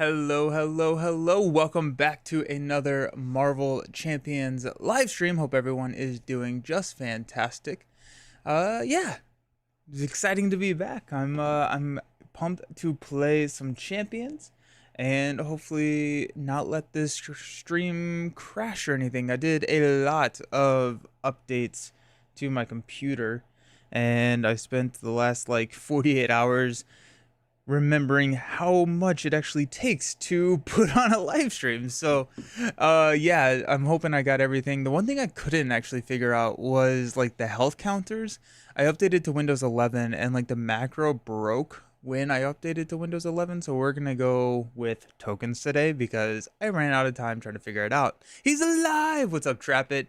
Hello, hello, hello. Welcome back to another Marvel Champions live stream. Hope everyone is doing just fantastic. Yeah, it's exciting to be back. I'm pumped to play some champions and hopefully not let this stream crash or anything. I did a lot of updates to my computer and I spent the last like 48 hours remembering how much it actually takes to put on a live stream. So yeah, I'm hoping I got everything. The one thing I couldn't actually figure out was like the health counters. I updated to Windows 11 and like the macro broke when I updated to Windows 11, so we're gonna go with tokens today because I ran out of time trying to figure it out. He's alive! What's up, Trap It?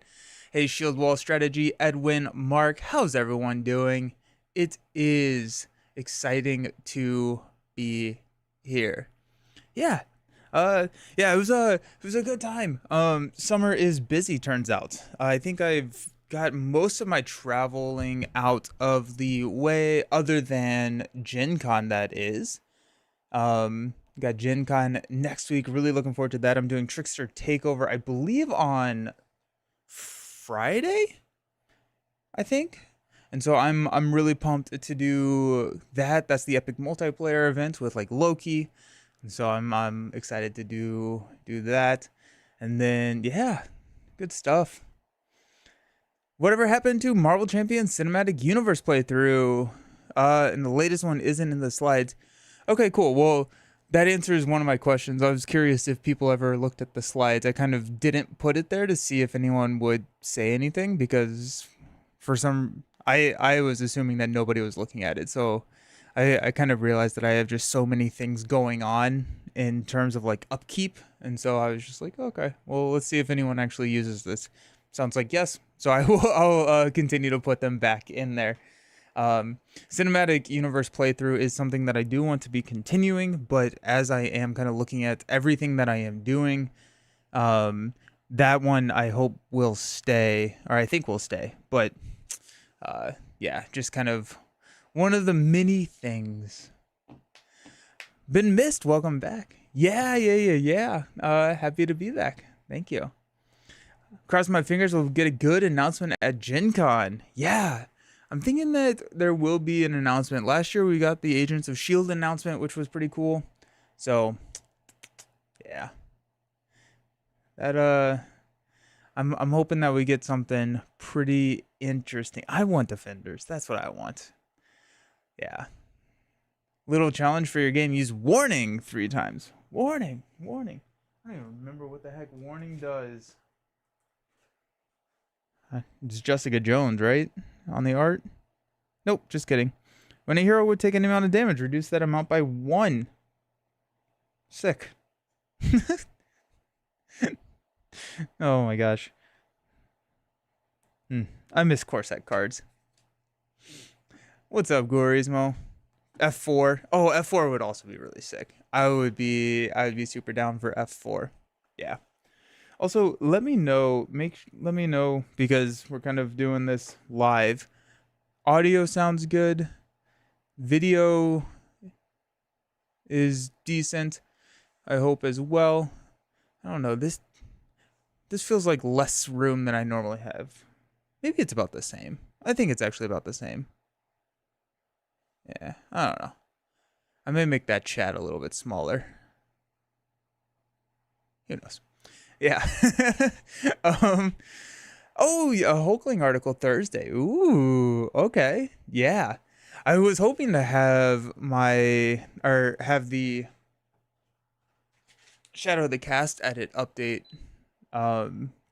Hey, Shield Wall Strategy, Edwin, Mark, how's everyone doing? It is exciting to be here. Yeah. Yeah, it was a good time. Summer is busy, turns out. I think I've got most of my traveling out of the way other than Gen Con, that is. Got Gen Con next week. Really looking forward to that. I'm doing Trickster Takeover, I believe on Friday, I think. And so I'm really pumped to do that. That's the epic multiplayer event with like Loki. And so I'm excited to do that. And then yeah, good stuff. Whatever happened to Marvel Champions Cinematic Universe playthrough? And the latest one isn't in the slides. Okay, cool. Well, that answers one of my questions. I was curious if people ever looked at the slides. I kind of didn't put it there to see if anyone would say anything because for some I was assuming that nobody was looking at it, so I kind of realized that I have just so many things going on in terms of like upkeep, and so I was just like, okay, well, let's see if anyone actually uses this. Sounds like yes, so I'll continue to put them back in there. Cinematic universe playthrough is something that I do want to be continuing, but as I am kind of looking at everything that I am doing, that one I hope will stay, or I think will stay, but yeah, just kind of one of the many things. Been missed. Welcome back. Yeah. Happy to be back. Thank you. Cross my fingers we'll get a good announcement at Gen Con. Yeah. I'm thinking that there will be an announcement. Last year we got the Agents of S.H.I.E.L.D. announcement, which was pretty cool. So, yeah. That, I'm hoping that we get something pretty interesting. I want Defenders. That's what I want. Yeah. Little challenge for your game. Use warning 3 times. Warning. I don't even remember what the heck warning does. It's Jessica Jones, right? On the art? Nope, just kidding. When a hero would take any amount of damage, reduce that amount by 1. Sick. Oh my gosh. I miss Corset cards. What's up, Gorismo? F4. Oh, F4 would also be really sick. I would be super down for F4. Yeah. Also, let me know because we're kind of doing this live. Audio sounds good. Video is decent, I hope, as well. I don't know. This feels like less room than I normally have. Maybe it's about the same. I think it's actually about the same. Yeah, I don't know. I may make that chat a little bit smaller. Who knows? Yeah. Oh, a Hulkling article Thursday. Ooh, okay. Yeah. I was hoping to have have the Shadow of the Cast edit update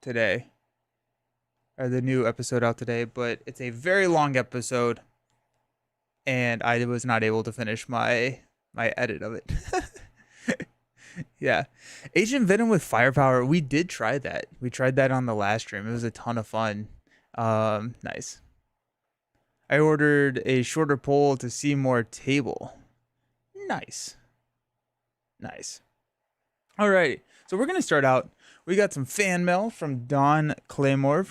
today. Or the new episode out today, but it's a very long episode and I was not able to finish my edit of it. Yeah. Agent Venom with firepower. We did try that. We tried that on the last stream. It was a ton of fun. Nice. I ordered a shorter pole to see more table. Nice. Alright. So we're going to start out. We got some fan mail from Don Claymore.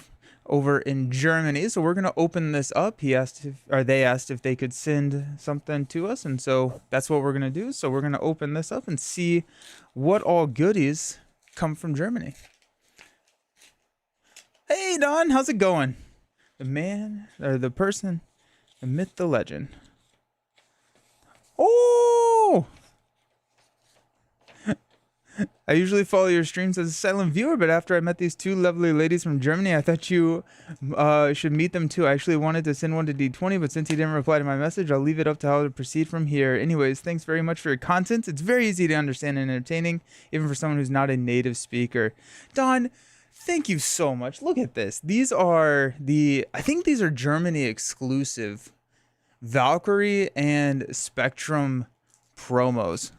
over in Germany. So we're gonna open this up. He asked if, or they asked if they could send something to us, and so that's what we're gonna do. So we're gonna open this up and see what all goodies come from Germany. Hey Don, how's it going? The man, or the person, the myth, the legend. Oh! I usually follow your streams as a silent viewer, but after I met these two lovely ladies from Germany, I thought you should meet them too. I actually wanted to send one to D20, but since he didn't reply to my message, I'll leave it up to how to proceed from here. Anyways, thanks very much for your content. It's very easy to understand and entertaining, even for someone who's not a native speaker. Don, thank you so much. Look at this. These are I think these are Germany exclusive Valkyrie and Spectrum promos.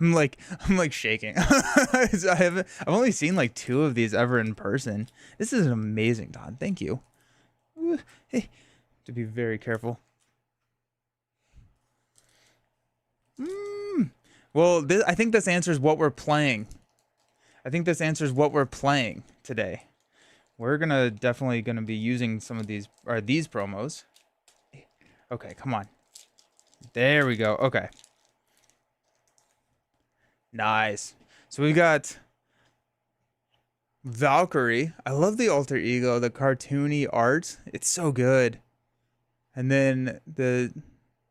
I'm like shaking. I've only seen like 2 of these ever in person. This is amazing, Don. Thank you. Hey, to be very careful. Well, I think this answers what we're playing. I think this answers what we're playing today. We're definitely gonna be using some of these promos. Okay, come on. There we go. Okay. Nice. So we got Valkyrie. I love the alter ego, the cartoony art. It's so good. And then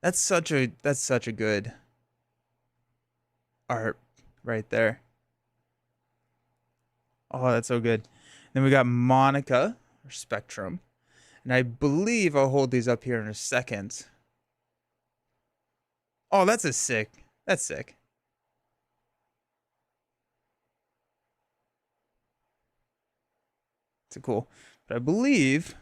that's such a good art right there. Oh, that's so good. Then we got Monica or Spectrum. And I believe I'll hold these up here in a second. Oh, that's sick. That's sick. It's cool. But I believe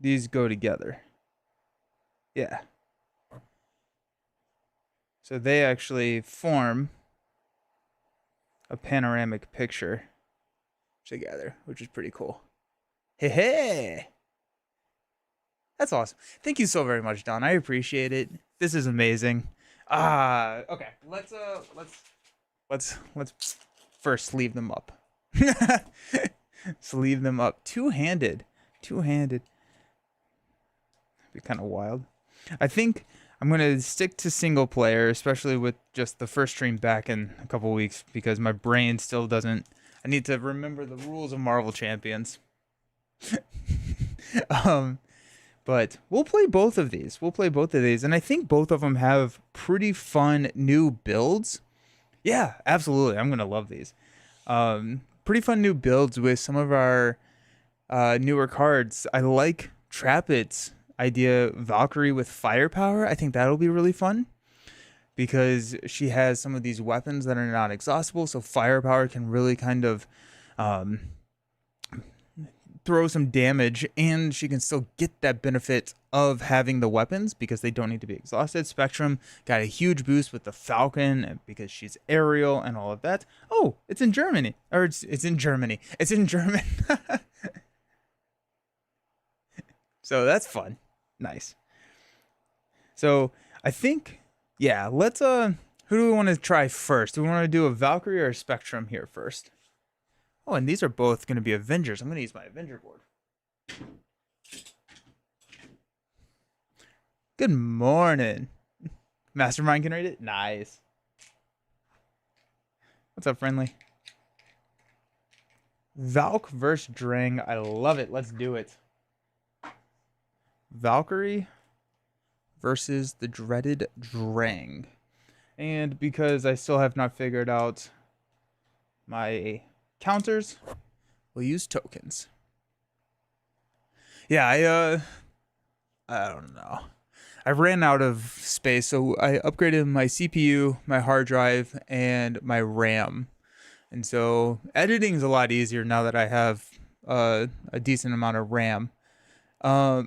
these go together. Yeah. So they actually form a panoramic picture together, which is pretty cool. Hey, hey. That's awesome. Thank you so very much, Don. I appreciate it. This is amazing. Okay. Let's first sleeve them up. Sleeve them up. Two-handed. Be kind of wild. I think I'm going to stick to single player, especially with just the first stream back in a couple weeks, because my brain still doesn't. I need to remember the rules of Marvel Champions. But we'll play both of these. And I think both of them have pretty fun new builds. Yeah, absolutely. I'm going to love these. Pretty fun new builds with some of our newer cards. I like Trapit's idea, Valkyrie with firepower. I think that'll be really fun because she has some of these weapons that are not exhaustible. So firepower can really kind of throw some damage, and she can still get that benefit of having the weapons because they don't need to be exhausted. Spectrum got a huge boost with the Falcon because she's aerial and all of that. Oh, it's in Germany. Or it's in Germany. It's in German. So that's fun. Nice. So I think, yeah, let's who do we want to try first? Do we want to do a Valkyrie or a Spectrum here first? Oh, and these are both going to be Avengers. I'm going to use my Avenger board. Good morning. Mastermind can read it? Nice. What's up, friendly? Valk versus Drang. I love it. Let's do it. Valkyrie versus the dreaded Drang. And because I still have not figured out my counters, we'll use tokens. Yeah, I don't know. I ran out of space, so I upgraded my CPU, my hard drive, and my RAM. And so editing is a lot easier now that I have a decent amount of RAM. But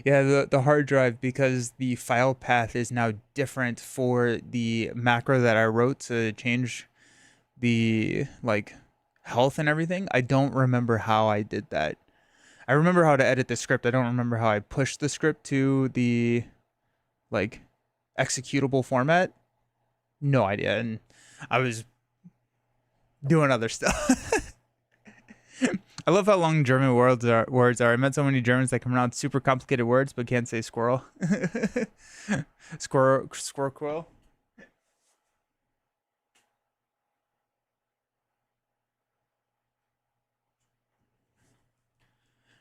yeah, the hard drive, because the file path is now different for the macro that I wrote to change the health and everything. I don't remember how I did that. I remember how to edit the script. I don't remember how I pushed the script to the executable format. No idea. And I was doing other stuff. I love how long German words are. I met so many Germans that come around super complicated words but can't say squirrel. Squirrel quill.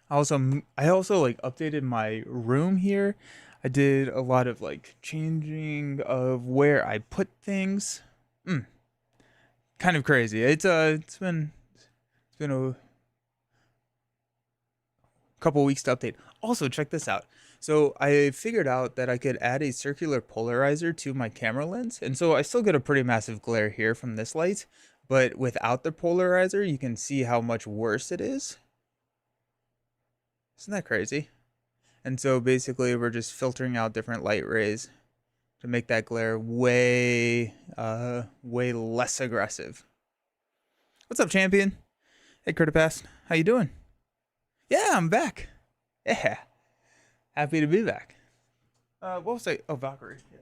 I also like updated my room here. I did a lot of like changing of where I put things. Mm, kind of crazy. It's been a couple weeks to update. Also, check this out. So I figured out that I could add a circular polarizer to my camera lens, and so I still get a pretty massive glare here from this light, but without the polarizer, you can see how much worse it is. Isn't that crazy? And so basically, we're just filtering out different light rays to make that glare way less aggressive. What's up, champion? Hey, Curtipass. How you doing? Yeah, I'm back. Yeah, happy to be back. What was I? Oh, Valkyrie. Yeah.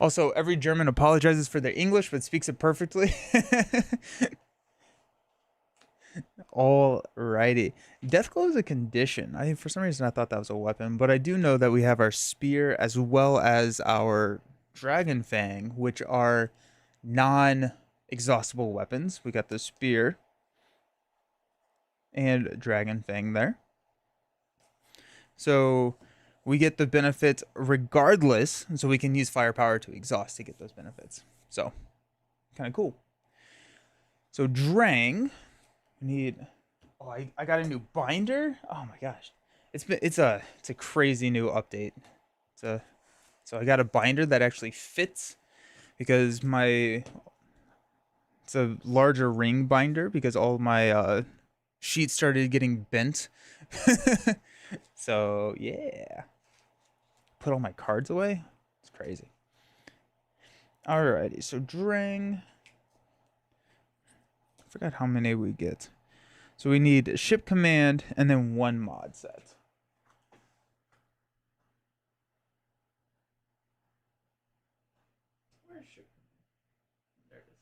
Also, every German apologizes for their English but speaks it perfectly. Alrighty. Deathglow is a condition. For some reason I thought that was a weapon, but I do know that we have our spear as well as our dragon fang, which are non-exhaustible weapons. We got the spear and dragon fang there. So we get the benefits regardless, so we can use firepower to exhaust to get those benefits. So kind of cool. So Drang, we need. Oh, I got a new binder. Oh my gosh, it's a crazy new update. So I got a binder that actually fits because it's a larger ring binder because all my sheets started getting bent. So yeah, put all my cards away. It's crazy. Alrighty, so Drang. I forgot how many we get. So we need ship command and then one mod set. Where's ship command? There it is.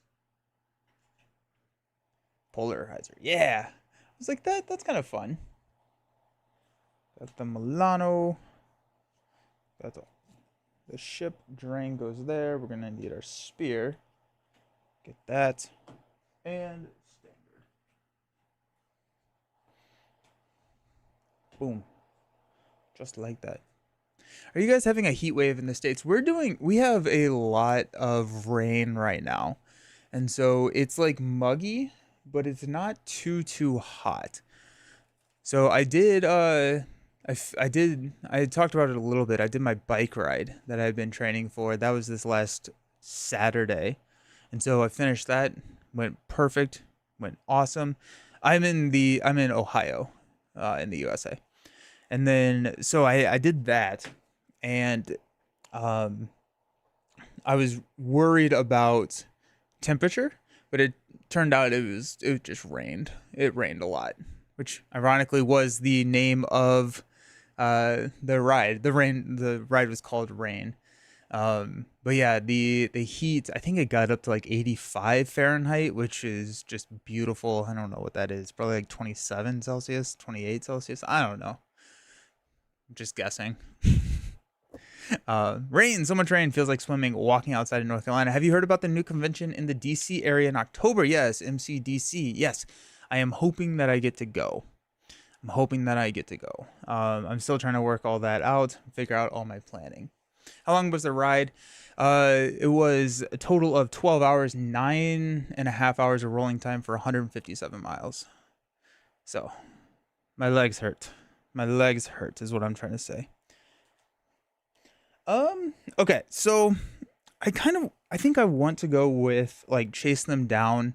Polarizer. Yeah. I was like, that's kind of fun. Got the Milano. That's all. The ship drain goes there. We're gonna need our spear. Get that. And standard. Boom. Just like that. Are you guys having a heat wave in the States? We have a lot of rain right now. And so it's like muggy, but it's not too hot. So I talked about it a little bit. I did my bike ride that I've been training for. That was this last Saturday. And so I finished that, went perfect, went awesome. I'm in Ohio, in the USA. And then, so I did that, and I was worried about temperature, but it turned out it just rained. It rained a lot, which ironically was the name of the ride. The ride was called Rain. But yeah, the heat, I think it got up to like 85 Fahrenheit, which is just beautiful. I don't know what that is. Probably like 27 Celsius, 28 Celsius. I don't know. I'm just guessing. Rain, so much rain feels like swimming, walking outside in North Carolina. Have you heard about the new convention in the DC area in October? Yes, MCDC. Yes, I am hoping that I get to go. I'm still trying to work all that out, figure out all my planning. How long was the ride? It was a total of 12 hours, 9.5 hours of rolling time for 157 miles. So, my legs hurt. My legs hurt is what I'm trying to say. Okay, so I think I want to go with like chase them down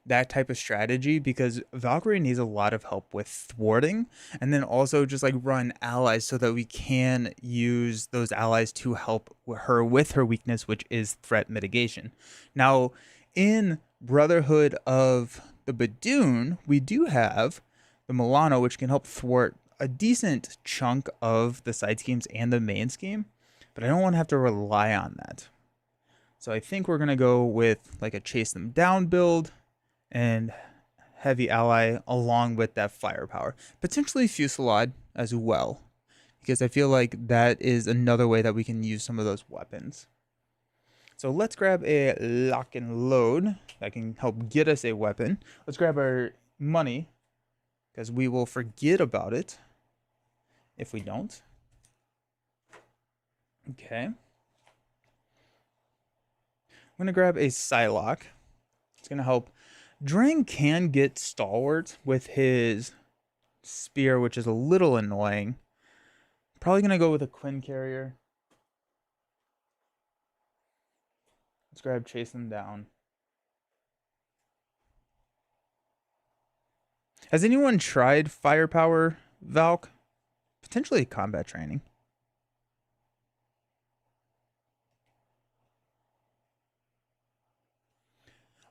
that type of strategy because Valkyrie needs a lot of help with thwarting and then also just like run allies so that we can use those allies to help her with her weakness, which is threat mitigation. Now, in Brotherhood of the Badoon, we do have the Milano, which can help thwart a decent chunk of the side schemes and the main scheme, but I don't want to have to rely on that. So I think we're going to go with like a chase them down build and heavy ally along with that firepower. Potentially Fusillade as well, because I feel like that is another way that we can use some of those weapons. So let's grab a lock and load that can help get us a weapon. Let's grab our money because we will forget about it if we don't. Okay. I'm going to grab a Psylocke. It's going to help. Drang can get stalwart with his spear, which is a little annoying. Probably going to go with a Quinn carrier. Let's grab chase them down. Has anyone tried firepower Valk? Potentially combat training.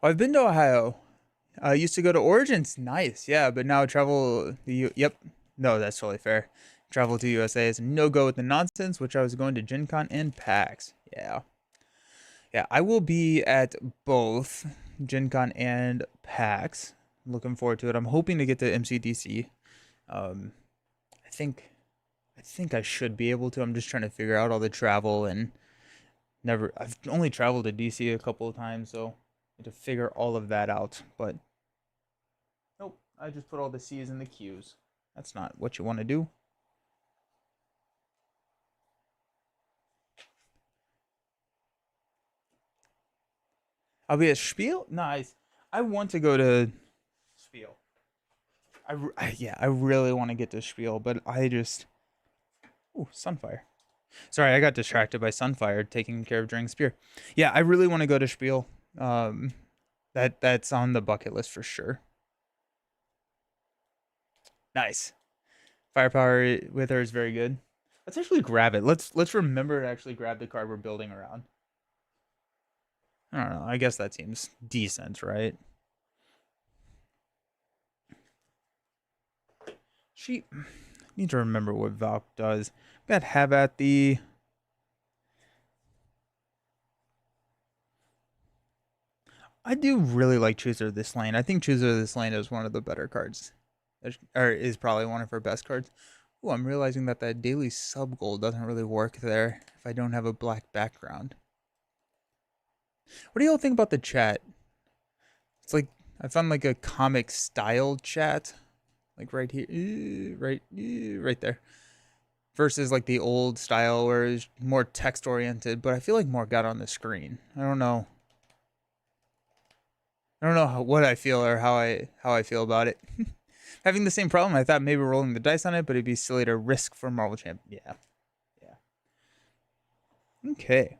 Oh, I've been to Ohio. I used to go to Origins. Nice, yeah, but now travel. Yep, no, that's totally fair. Travel to USA is no go with the nonsense, which I was going to Gen Con and PAX. Yeah. Yeah, I will be at both Gen Con and PAX. I'm looking forward to it. I'm hoping to get to MCDC. I think I should be able to. I'm just trying to figure out all the travel and I've only traveled to DC a couple of times, so I need to figure all of that out. But nope, I just put all the C's in the Q's. That's not what you want to do. I'll be at Spiel? Nice. I want to go to Spiel. I really want to get to Spiel, but I just... Ooh, Sunfire. Sorry, I got distracted by Sunfire taking care of Drang Spear. Yeah, I really want to go to Spiel. That's on the bucket list for sure. Nice. Firepower with her is very good. Let's actually grab it. Let's remember to actually grab the card we're building around. I don't know. I guess that seems decent, right? She need to remember what Valk does. Got have at the... I do really like Chooser of this lane. I think Chooser of this lane is one of the better cards. Or is probably one of her best cards. Ooh, I'm realizing that that daily sub goal doesn't really work there if I don't have a black background. What do y'all think about the chat? It's like, I found like a comic style chat. Like right here, right there. Versus like the old style where it's more text oriented, but I feel like more got on the screen. I don't know. What I feel or how I feel about it. Having the same problem, I thought maybe rolling the dice on it, but it'd be silly to risk for Marvel Champ. Yeah. Okay.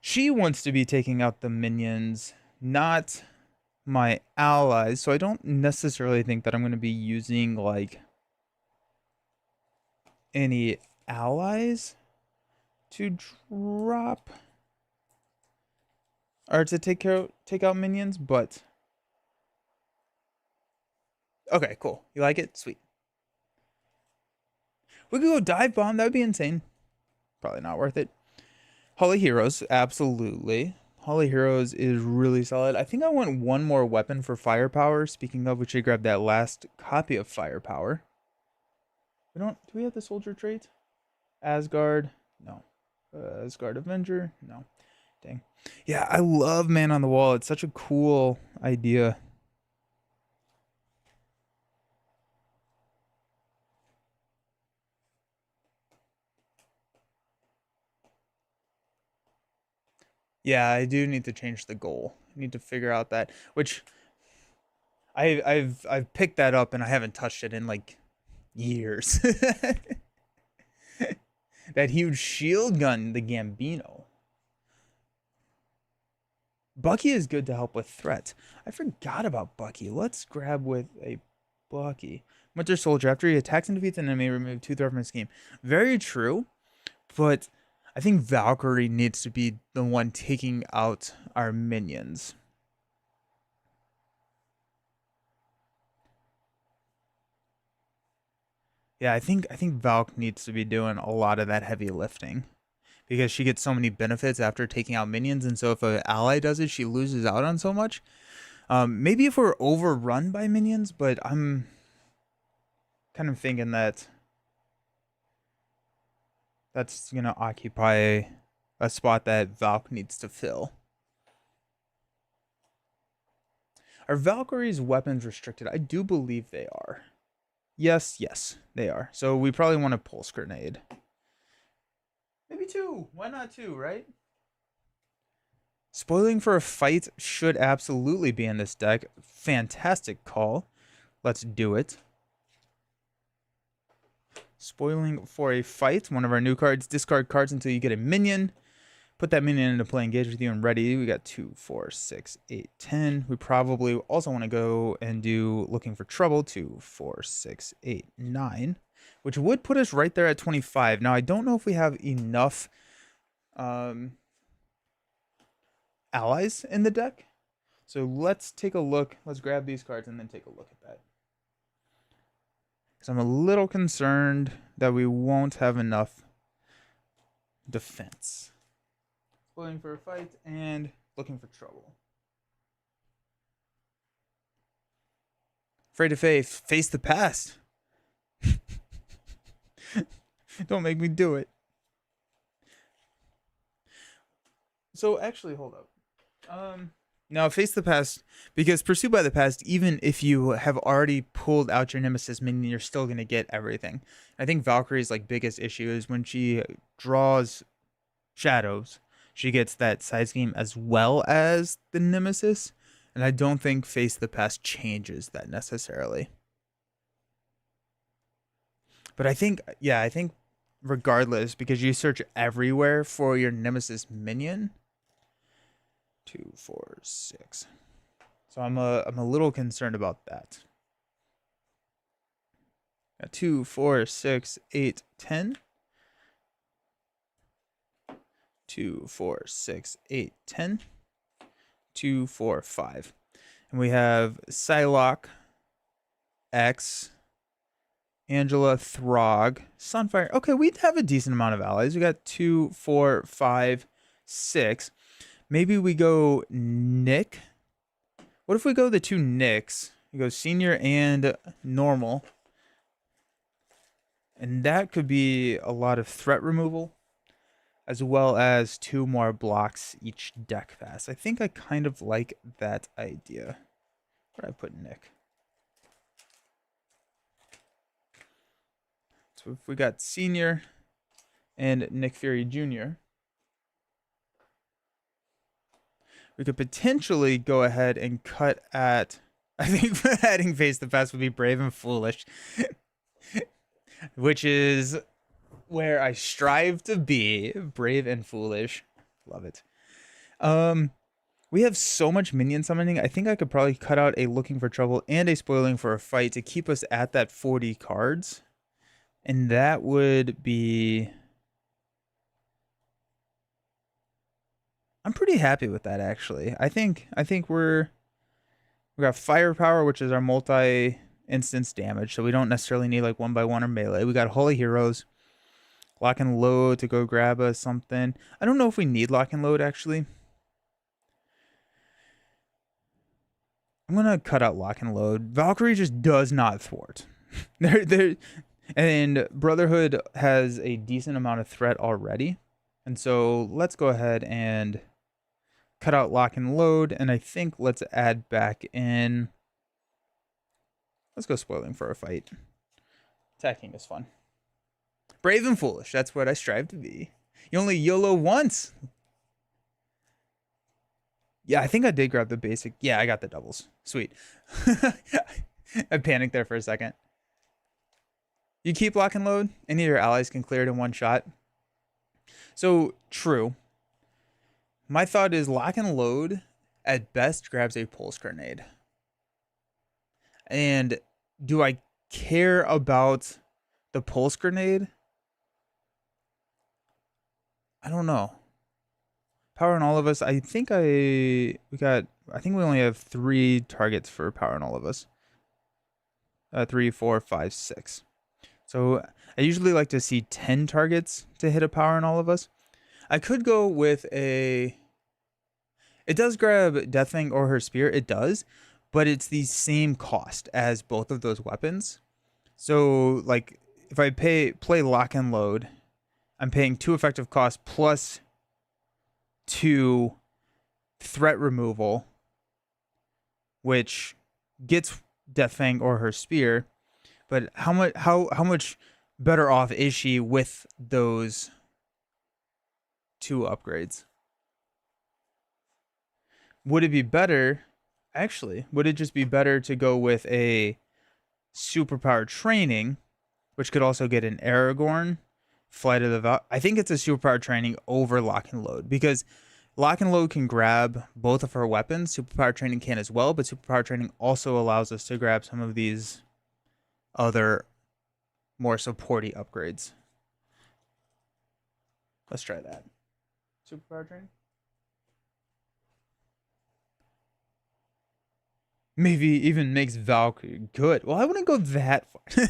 She wants to be taking out the minions, not my allies, so I don't necessarily think that I'm going to be using like any allies to drop or to take out minions, but okay, cool. You like it? Sweet. We could go dive bomb. That would be insane. Probably not worth it. Holy Heroes, absolutely. Holy Heroes is really solid. I think I want one more weapon for firepower. Speaking of, we should grab that last copy of firepower. Do we have the soldier trait? Asgard? No. Asgard Avenger? No. Dang. Yeah, I love Man on the Wall. It's such a cool idea. Yeah, I do need to change the goal. I need to figure out that, which I've picked that up and I haven't touched it in like years. That huge shield gun, the Gambino. Bucky is good to help with threats. I forgot about Bucky. Let's grab with a Bucky. Winter Soldier. After he attacks and defeats an enemy, remove 2 threat from his scheme. Very true, but I think Valkyrie needs to be the one taking out our minions. Yeah, I think Valk needs to be doing a lot of that heavy lifting because she gets so many benefits after taking out minions, and so if an ally does it, she loses out on so much. Maybe if we're overrun by minions, but I'm kind of thinking that that's gonna occupy a spot that Valk needs to fill. Are Valkyrie's weapons restricted? I do believe they are. Yes, they are. So we probably want a pulse grenade. Maybe 2. Why not 2, right? Spoiling for a fight should absolutely be in this deck. Fantastic call. Let's do it. Spoiling for a fight. One of our new cards. Discard cards until you get a minion. Put that minion into play, engage with you, and ready. We got 2, 4, 6, 8, 10. We probably also want to go and do looking for trouble. 2, 4, 6, 8, 9, which would put us right there at 25. Now, I don't know if we have enough allies in the deck. So let's take a look. Let's grab these cards and then take a look at that. Because I'm a little concerned that we won't have enough defense. Spoiling for a fight and looking for trouble. Afraid to face the past. Don't make me do it. So actually, hold up. Now face the past, because Pursued by the Past, even if you have already pulled out your Nemesis minion, you're still gonna get everything. I think Valkyrie's like biggest issue is when she draws shadows, she gets that side scheme as well as the Nemesis, and I don't think Face the Past changes that necessarily. But I think regardless, because you search everywhere for your Nemesis minion. 2, 4, 6. So I'm a little concerned about that. 2, 4, 6, 8, 10. 2, 4, 6, 8, 10. 2, 4, 5. And we have Psylocke, X, Angela, Throg, Sunfire. Okay, we have a decent amount of allies. We got 2, 4, 5, 6. Maybe we go Nick. What if we go the 2 Nicks? We go Senior and Normal. And that could be a lot of threat removal, as well as 2 more blocks each deck fast. I think I kind of like that idea. Where did I put Nick? So if we got Senior and Nick Fury Jr., we could potentially go ahead and cut at... I think adding Face the Past would be Brave and Foolish. Which is where I strive to be. Brave and Foolish. Love it. We have so much minion summoning. I think I could probably cut out a Looking for Trouble and a Spoiling for a Fight to keep us at that 40 cards. And that would be... I'm pretty happy with that, actually. I think we got Firepower, which is our multi-instance damage, so we don't necessarily need like 1x1 or melee. We got Holy Heroes, Lock and Load to go grab us something. I don't know if we need Lock and Load, actually. I'm gonna cut out Lock and Load. Valkyrie just does not thwart. And Brotherhood has a decent amount of threat already, and so let's go ahead and cut out Lock and Load, and I think let's add back in... Let's go Spoiling for a Fight. Attacking is fun. Brave and Foolish, that's what I strive to be. You only YOLO once. Yeah, I think I did grab the basic. Yeah, I got the doubles. Sweet. I panicked there for a second. You keep Lock and Load, any of your allies can clear it in one shot. So, true. My thought is Lock and Load at best grabs a pulse grenade. And do I care about the pulse grenade? I don't know. Power on all of us. I think we only have 3 targets for power on all of us. 3, 4, 5, 6. So I usually like to see 10 targets to hit a power on all of us. I could go with a... It does grab Deathfang or her spear. It does. But it's the same cost as both of those weapons. So, like, if I play lock and load, I'm paying 2 effective costs plus 2 threat removal, which gets Deathfang or her spear. But how much better off is she with those 2 upgrades? Would it be better? Actually, would it just be better to go with a superpower training, which could also get an Aragorn, Flight of the Val? I think it's a superpower training over lock and load, because lock and load can grab both of her weapons. Superpower training can as well, but superpower training also allows us to grab some of these other more supporty upgrades. Let's try that. Superpower training. Maybe even makes Valkyrie good. Well, I wouldn't go that far.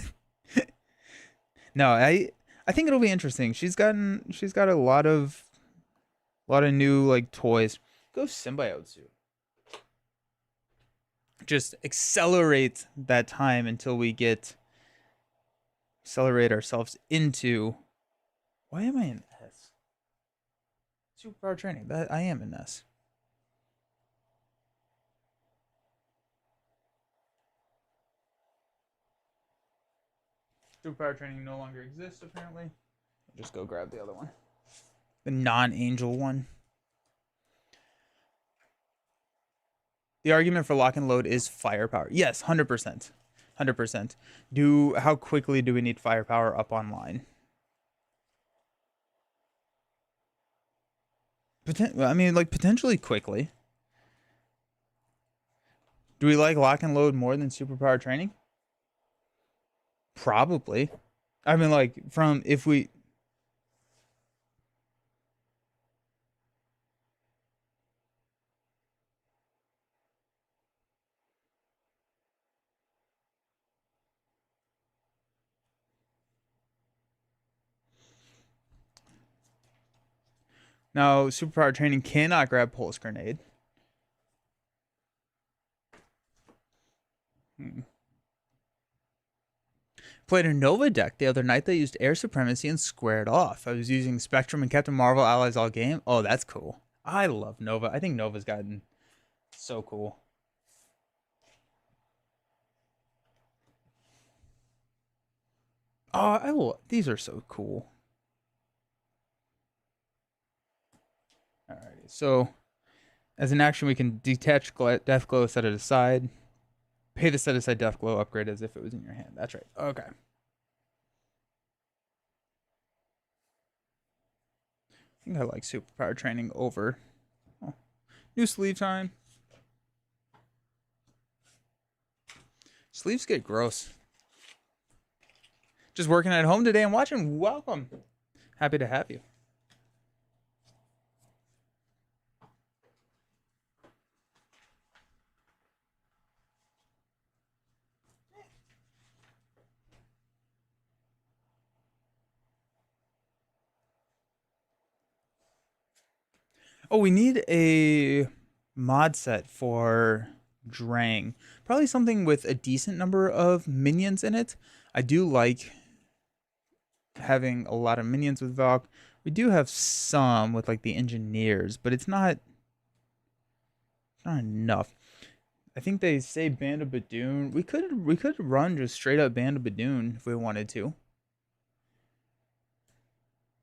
No, I think it'll be interesting. She's got a lot of new like toys. Go symbiote suit. Just accelerate that time until we accelerate ourselves into... Why am I in S? Superpower training. That I am in S. Superpower training no longer exists, apparently. I'll just go grab the other one. The non-angel one. The argument for lock and load is firepower. Yes, 100%. 100%. How quickly do we need firepower up online? I mean, like, potentially quickly. Do we like lock and load more than superpower training? Probably. I mean, like, if we... Now, superpower training cannot grab pulse grenade. Played a Nova deck the other night that used air supremacy and squared off. I was using Spectrum and Captain Marvel allies all game. Oh, that's cool. I love Nova. I think Nova's gotten so cool. Oh, these are so cool. Alrighty, so as an action, we can detach Death Glow, set it aside. Pay the set aside Death Glow upgrade as if it was in your hand. That's right. Okay. I think I like superpower training over. Oh. New sleeve time. Sleeves get gross. Just working at home today and watching. Welcome. Happy to have you. Oh, we need a mod set for Drang. Probably something with a decent number of minions in it. I do like having a lot of minions with Valk. We do have some with like the engineers, but it's not enough. I think they say Band of Badoon. We could run just straight up Band of Badoon if we wanted to.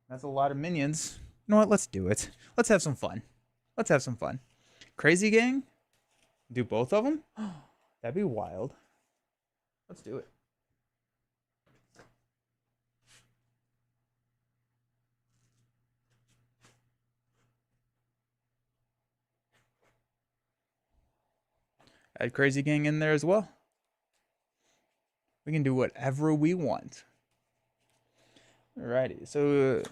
That's a lot of minions. You know what? Let's do it. Let's have some fun. Let's have some fun. Crazy Gang? Do both of them? That'd be wild. Let's do it. Add Crazy Gang in there as well. We can do whatever we want. Alrighty, so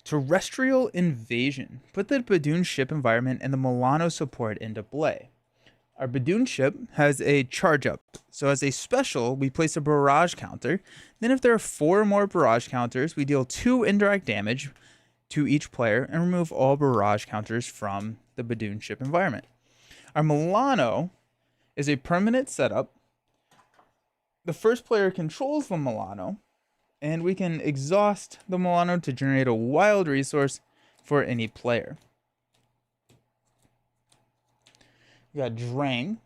Terrestrial Invasion. Put the Badoon ship environment and the Milano support into play. Our Badoon ship has a charge up. So as a special, we place a barrage counter. Then if there are 4 more barrage counters, we deal 2 indirect damage to each player and remove all barrage counters from the Badoon ship environment. Our Milano is a permanent setup. The first player controls the Milano, and we can exhaust the Milano to generate a wild resource for any player. We got Drang.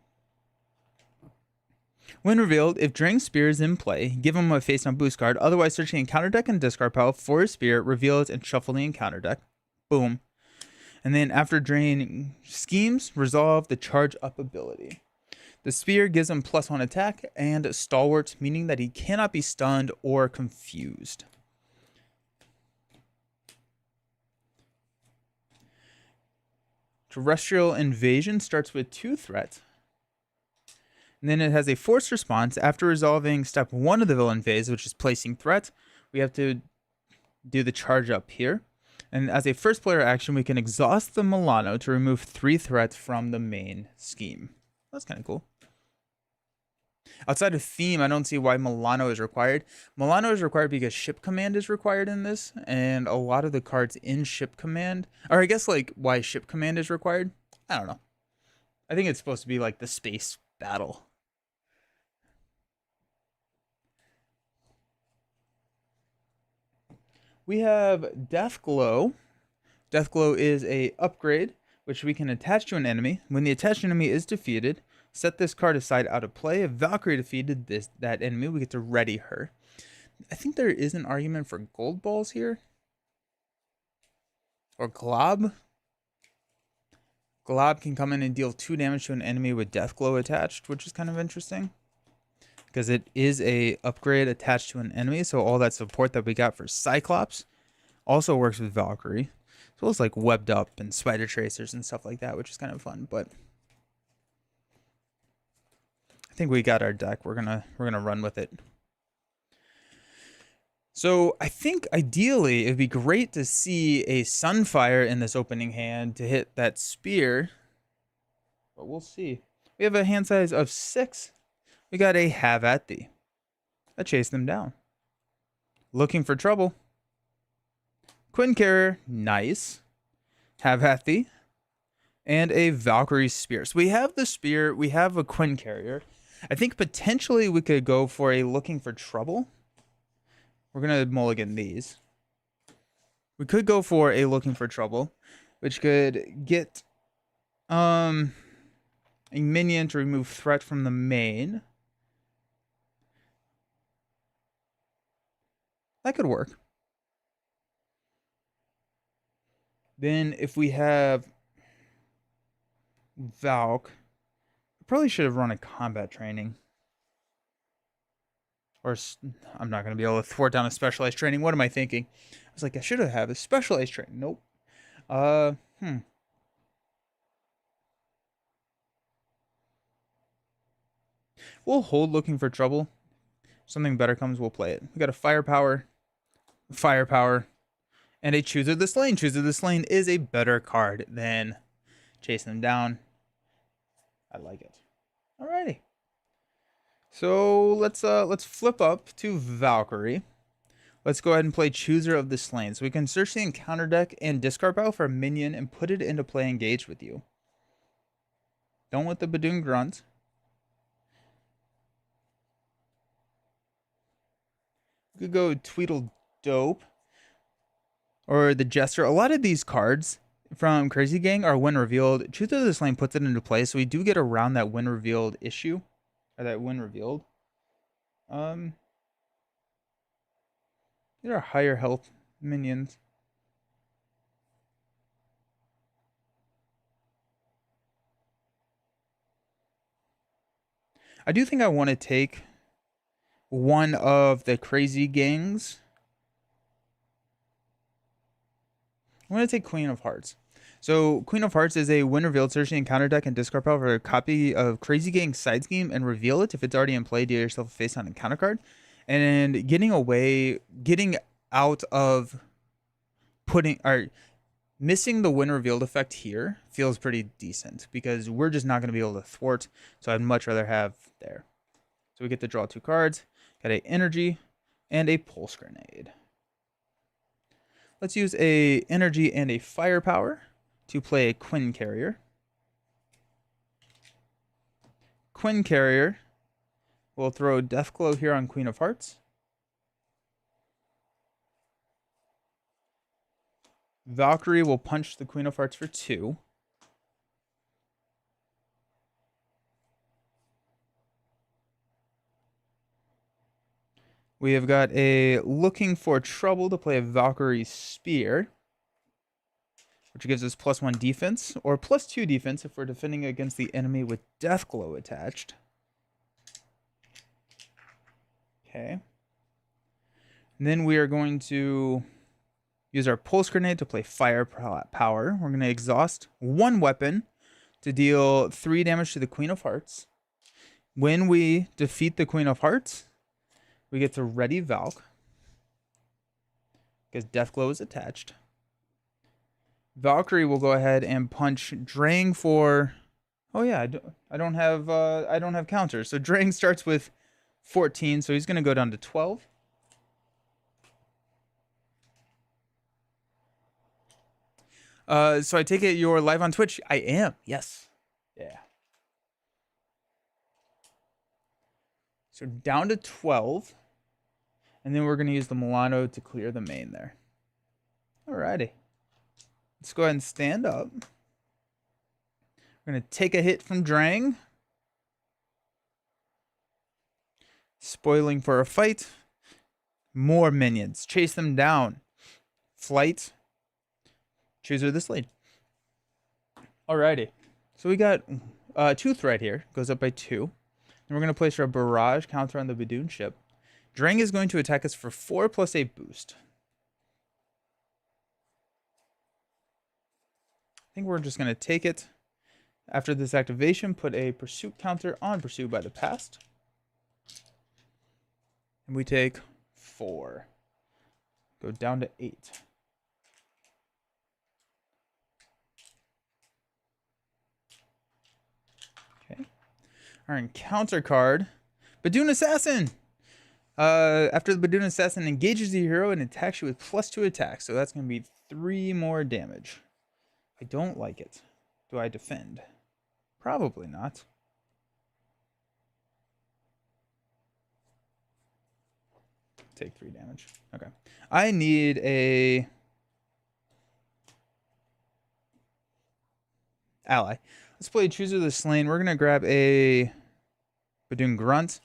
When revealed, if Drang's spear is in play, give him a face-down boost card. Otherwise, search the encounter deck and discard pile for his spear, reveal it, and shuffle the encounter deck. Boom. And then after draining schemes, resolve the charge up ability. The spear gives him +1 attack and stalwart, meaning that he cannot be stunned or confused. Terrestrial Invasion starts with 2 threats. And then it has a forced response. After resolving step 1 of the villain phase, which is placing threats, we have to do the charge up here. And as a first player action, we can exhaust the Milano to remove 3 threats from the main scheme. That's kind of cool. Outside of theme, I don't see why Milano is required. Milano is required because ship command is required in this, and a lot of the cards in ship command, or I guess like why ship command is required, I don't know. I think it's supposed to be like the space battle. We have Deathglow. Deathglow is a upgrade which we can attach to an enemy. When the attached enemy is defeated, set this card aside out of play. If Valkyrie defeated that enemy, we get to ready her. I think there is an argument for gold balls here. Or Glob. Glob can come in and deal 2 damage to an enemy with Deathglow attached, which is kind of interesting. Because it is a upgrade attached to an enemy, so all that support that we got for Cyclops also works with Valkyrie. So it's like webbed up and spider tracers and stuff like that, which is kind of fun, but I think we got our deck. We're gonna run with it. So I think ideally it'd be great to see a Sunfire in this opening hand to hit that spear, but we'll see. We have a hand size of 6. We got a Have at Thee. I chase them down. Looking for trouble. Quinn Carrier, nice. Have at Thee. And a Valkyrie Spear. So we have the Spear, we have a Quinn Carrier. I think potentially we could go for a Looking for Trouble. We're going to mulligan these. We could go for a Looking for Trouble, which could get a minion to remove threat from the main. That could work. Then if we have Valk, I probably should have run a combat training. Or I'm not going to be able to thwart down a specialized training. What am I thinking? I was like, I should have a specialized training. Nope. We'll hold Looking for Trouble. Something better comes, we'll play it. We got a Firepower, and a Choose of the Slain. Choose of the Slain is a better card than chasing them down. I like it. Alrighty. So let's flip up to Valkyrie. Let's go ahead and play Chooser of the Slain. So we can search the encounter deck and discard pile for a minion and put it into play engaged with you. Don't let the Badoon grunt. We could go Tweedledope or the Jester. A lot of these cards from Crazy Gang are when revealed. Truth of the Slain puts it into play, so we do get around that when revealed issue. Or that when revealed. These are higher health minions. I do think I want to take one of the Crazy Gangs. I'm going to take Queen of Hearts. So Queen of Hearts is a when revealed, search the encounter deck and discard pile for a copy of Crazy Gang Side Scheme and reveal it. If it's already in play, deal yourself a face down encounter card. And getting out of missing the when revealed effect here feels pretty decent because we're just not going to be able to thwart. So I'd much rather have there. So we get to draw 2 cards, got a energy and a pulse grenade. Let's use a energy and a firepower to play a Quinn Carrier. Quinn Carrier will throw Deathglow here on Queen of Hearts. Valkyrie will punch the Queen of Hearts for 2. We have got a Looking for Trouble to play a Valkyrie Spear, which gives us +1 defense, or +2 defense if we're defending against the enemy with Deathglow attached. Okay. And then we are going to use our Pulse Grenade to play Firepower. We're going to exhaust 1 weapon to deal 3 damage to the Queen of Hearts. When we defeat the Queen of Hearts, we get to ready Valk, because Deathglow is attached. Valkyrie will go ahead and punch Drang for. Oh yeah, I don't have counters. So Drang starts with 14, so he's going to go down to 12. So I take it you're live on Twitch. I am. Yes. Yeah. So down to 12. And then we're going to use the Milano to clear the main there. Alrighty. Let's go ahead and stand up. We're going to take a hit from Drang. Spoiling for a fight. More minions. Chase them down. Flight. Chooser this lane. Alrighty. So we got 2 threat here. Goes up by 2. And we're going to place our barrage counter on the Badoon ship. Drang is going to attack us for 4 plus a boost. I think we're just going to take it. After this activation, put a pursuit counter on Pursued by the Past. And we take 4. Go down to 8. Okay. Our encounter card, Badoon Assassin. After the Badoon Assassin engages the hero and attacks you with +2 attack. So that's going to be 3 more damage. I don't like it. Do I defend? Probably not. Take 3 damage. Okay. I need a ally. Let's play Chooser the Slain. We're going to grab a Badoon Grunt.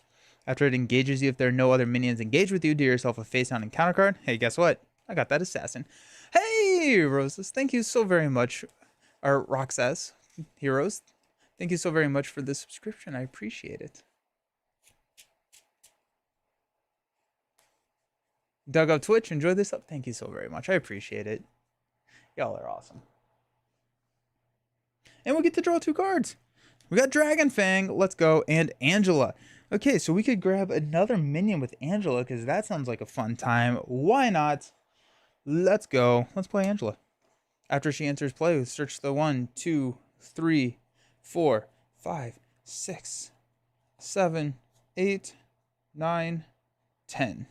After it engages you, if there are no other minions engaged with you, do yourself a face down encounter card. Hey, guess what? I got that assassin. Hey, Roses. Thank you so very much. Or Roxas Heroes. Thank you so very much for the subscription. I appreciate it. Dug up Twitch. Enjoy this up. Thank you so very much. I appreciate it. Y'all are awesome. And we get to draw 2 cards. We got Dragon Fang. Let's go. And Angela. Okay, so we could grab another minion with Angela because that sounds like a fun time. Why not? Let's go. Let's play Angela. After she enters play, search the 1, 2, 3, 4, 5, 6, 7, 8, 9, 10.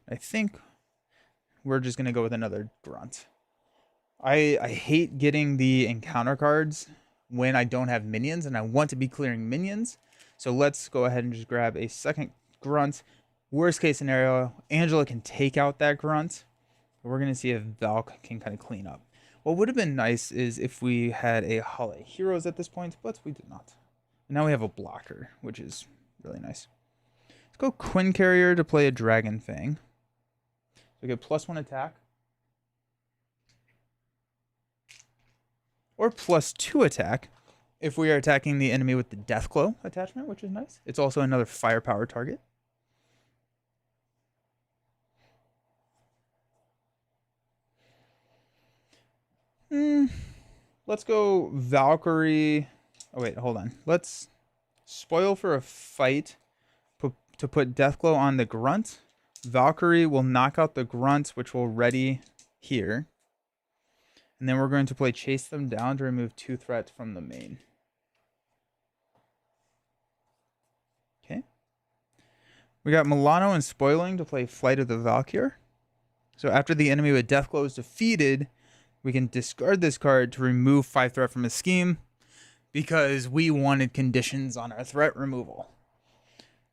I think we're just going to go with another Grunt. I hate getting the encounter cards when I don't have minions and I want to be clearing minions. So let's go ahead and just grab a second Grunt. Worst case scenario, Angela can take out that Grunt. We're going to see if Valk can kind of clean up. What would have been nice is if we had a Hale Heroes at this point, but we did not. And now we have a blocker, which is really nice. Let's go Quinn Carrier to play a Dragon Fang. So we get +1 attack. Or +2 attack if we are attacking the enemy with the Deathglow attachment, which is nice. It's also another firepower target. Let's go Valkyrie. Oh, wait, hold on. Let's spoil for a fight to put Deathglow on the Grunt. Valkyrie will knock out the Grunt, which will ready here. And then we're going to play Chase Them Down to remove 2 threats from the main. Okay. We got Milano and Spoiling to play Flight of the Valkyrie. So after the enemy with Deathglow is defeated, we can discard this card to remove 5 threat from a scheme because we wanted conditions on our threat removal.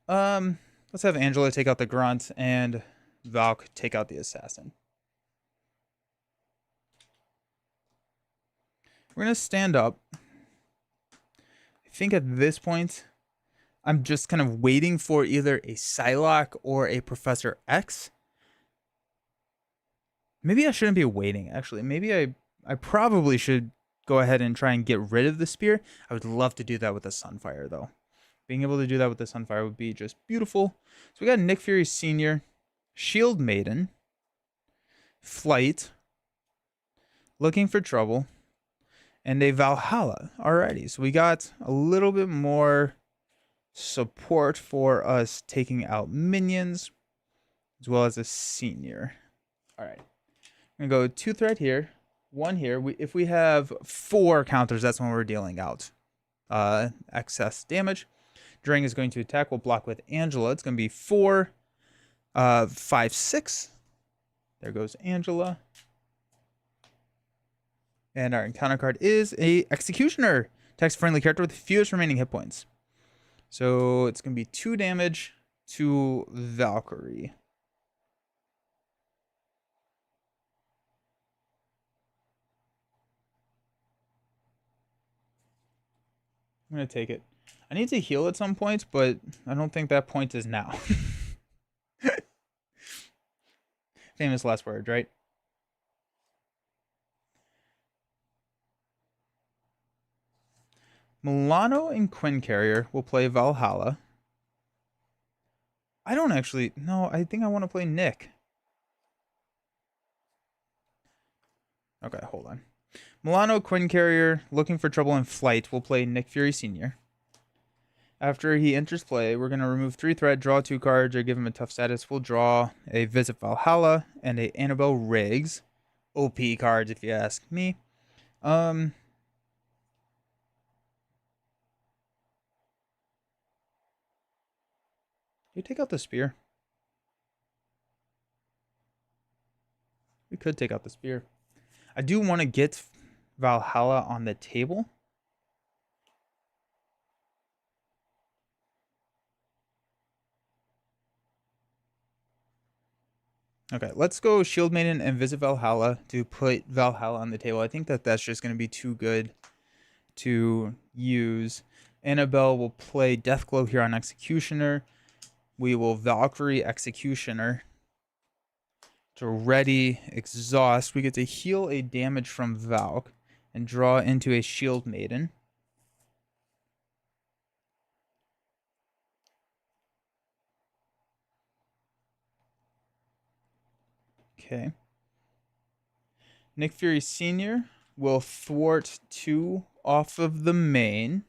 Let's have Angela take out the Grunt and Valk take out the Assassin. We're going to stand up. I think at this point, I'm just kind of waiting for either a Psylocke or a Professor X. Maybe I shouldn't be waiting, actually. Maybe I probably should go ahead and try and get rid of the spear. I would love to do that with the Sunfire, though. Being able to do that with the Sunfire would be just beautiful. So we got Nick Fury Sr., Shield Maiden, Flight, Looking for Trouble, and a Valhalla. Alrighty, so we got a little bit more support for us taking out minions, as well as a Senior. Alright, I'm going to go 2 threat here, 1 here. If we have 4 counters, that's when we're dealing out excess damage. Drang is going to attack. We'll block with Angela. It's going to be 4, 5, 6. There goes Angela. And our encounter card is a Executioner. Attacks a friendly character with the fewest remaining hit points. So it's going to be 2 damage to Valkyrie. I'm going to take it. I need to heal at some point, but I don't think that point is now. Famous last word, right? Milano and Quinn Carrier will play Valhalla. I don't actually... No, I think I want to play Nick. Okay, hold on. Milano, Quinn Carrier, Looking for Trouble in Flight will play Nick Fury Sr. After he enters play, we're going to remove 3 threat, draw 2 cards, or give him a tough status. We'll draw a Visit Valhalla and a Annabelle Riggs. OP cards, if you ask me. You take out the spear. We could take out the spear. I do want to get Valhalla on the table. Okay, let's go Shield Maiden and Visit Valhalla to put Valhalla on the table. I think that that's just going to be too good to use. Annabelle will play Deathglow here on Executioner. We will Valkyrie Executioner to ready exhaust. We get to heal a damage from Valk and draw into a Shield Maiden. Okay. Nick Fury Sr. will thwart 2 off of the main.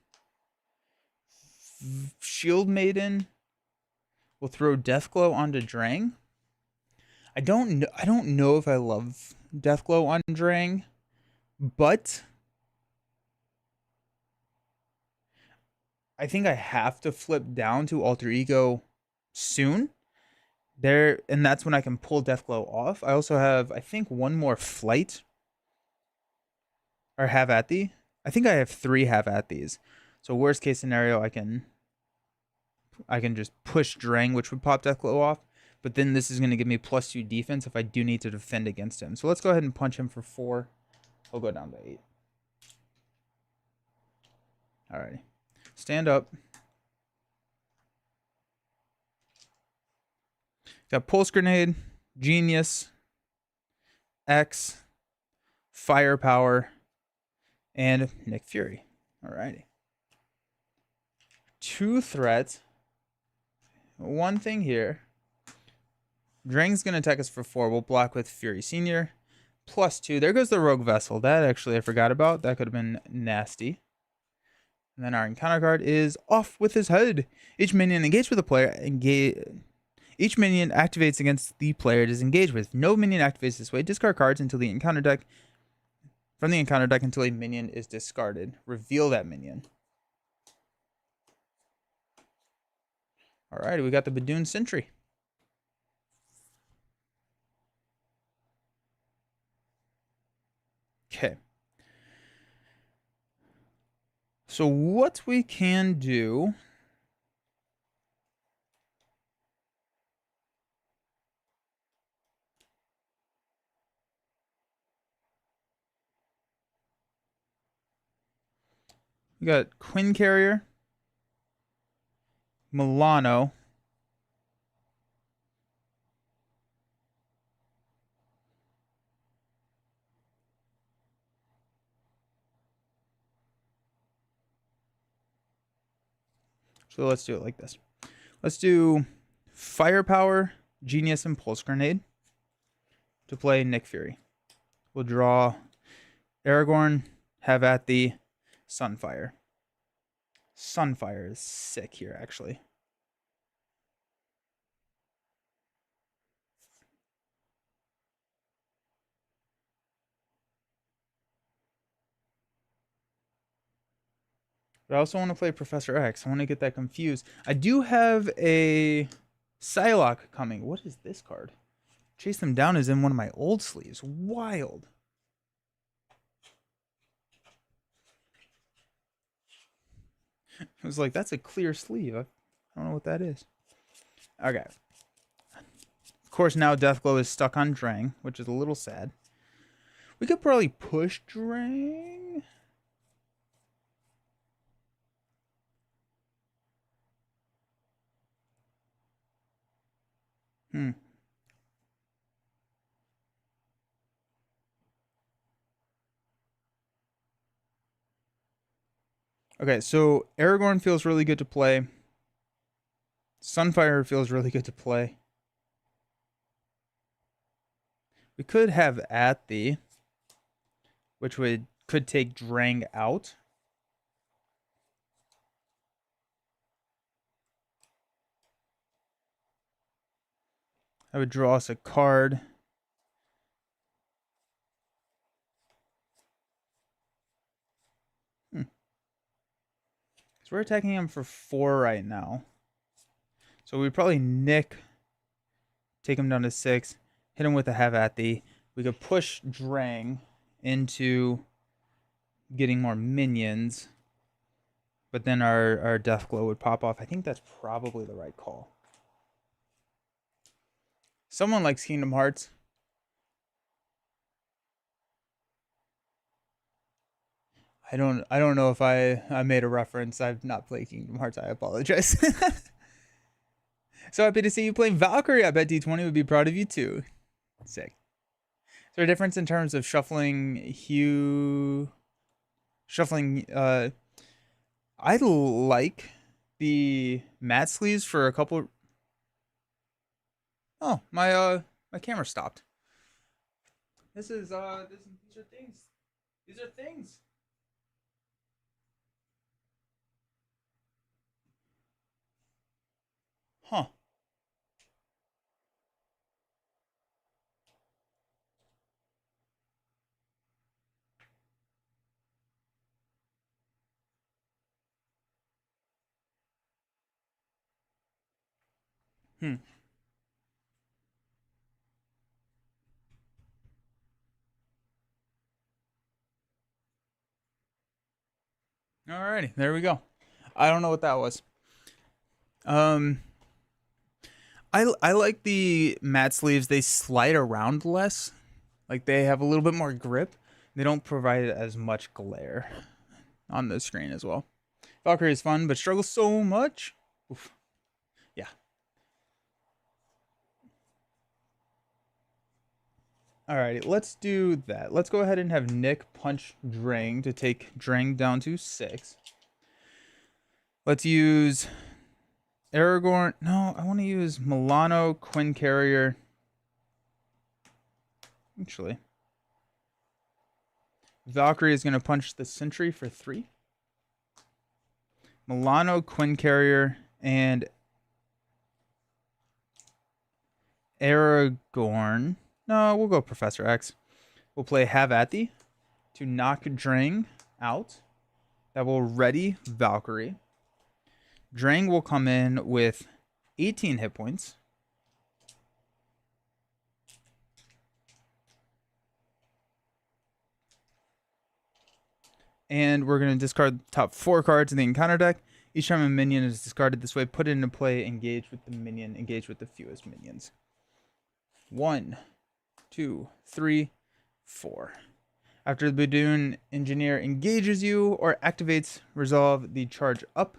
Shield Maiden will throw Deathglow onto Drang. I don't know if I love Deathglow on Drang, but I think I have to flip down to Alter Ego soon. And that's when I can pull Deathglow off. I also have, I think, 1 more Flight. Or Have At Thee. I think I have 3 Have At Thees. So worst case scenario, I can just push Drang, which would pop Deathglow off. But then this is going to give me +2 defense if I do need to defend against him. So let's go ahead and punch him for 4. He'll go down to 8. Alrighty. Stand up. Got Pulse Grenade, Genius, X, Firepower, and Nick Fury. Alrighty. 2 threats. 1 thing here. Drang's going to attack us for 4. We'll block with Fury Sr. +2. There goes the Rogue Vessel. That actually I forgot about. That could have been nasty. And then our encounter card is Off with His Head. Each minion engaged with a player each minion activates against the player it is engaged with. No minion activates this way. Discard cards until the encounter deck from the encounter deck until a minion is discarded. Reveal that minion. Alright, we got the Badoon Sentry. Okay. So what we can do... We got Quinn Carrier, Milano, so let's do it like this. Let's do Firepower, Genius, and Pulse Grenade to play Nick Fury. We'll draw Aragorn, have at the Sunfire. Sunfire is sick here, actually. But I also want to play Professor X. I want to get that confused. I do have a Psylocke coming. What is this card? Chase Them Down is in one of my old sleeves. Wild. I was like, that's a clear sleeve. I don't know what that is. Okay. Of course, now Deathglow is stuck on Drang, which is a little sad. We could probably push Drang. Okay, so Aragorn feels really good to play. Sunfire feels really good to play. We could have at the, which could take Drang out. I would draw us a card. So we're attacking him for 4 right now. So we probably nick, take him down to 6, hit him with a have at the. We could push Drang into getting more minions, but then our Deathglow would pop off. I think that's probably the right call. Someone likes Kingdom Hearts. I don't know if I made a reference. I've not played Kingdom Hearts. I apologize. So happy to see you playing Valkyrie. I bet D20 would be proud of you too. Sick. Is there a difference in terms of shuffling hue? Shuffling. I like the matte sleeves for a couple. Oh, my camera stopped. These are things. These are things. Huh. Alrighty, there we go. I don't know what that was. I like the matte sleeves. They slide around less. Like they have a little bit more grip. They don't provide as much glare on the screen as well. Valkyrie is fun, but struggles so much. Oof. Yeah. Alrighty, let's do that. Let's go ahead and have Nick punch Drang to take Drang down to 6. Let's use Aragorn. No, I want to use Milano, Quinn Carrier. Actually, Valkyrie is going to punch the Sentry for 3. Milano, Quinn Carrier, and Aragorn. No, we'll go Professor X. We'll play Have At Thee to knock Drang out. That will ready Valkyrie. Drang will come in with 18 hit points. And we're going to discard the top 4 cards in the encounter deck. Each time a minion is discarded this way, put it into play, engage with the minion, engage with the fewest minions. 1, 2, 3, 4. After the Badoon Engineer engages you or activates, resolve the charge up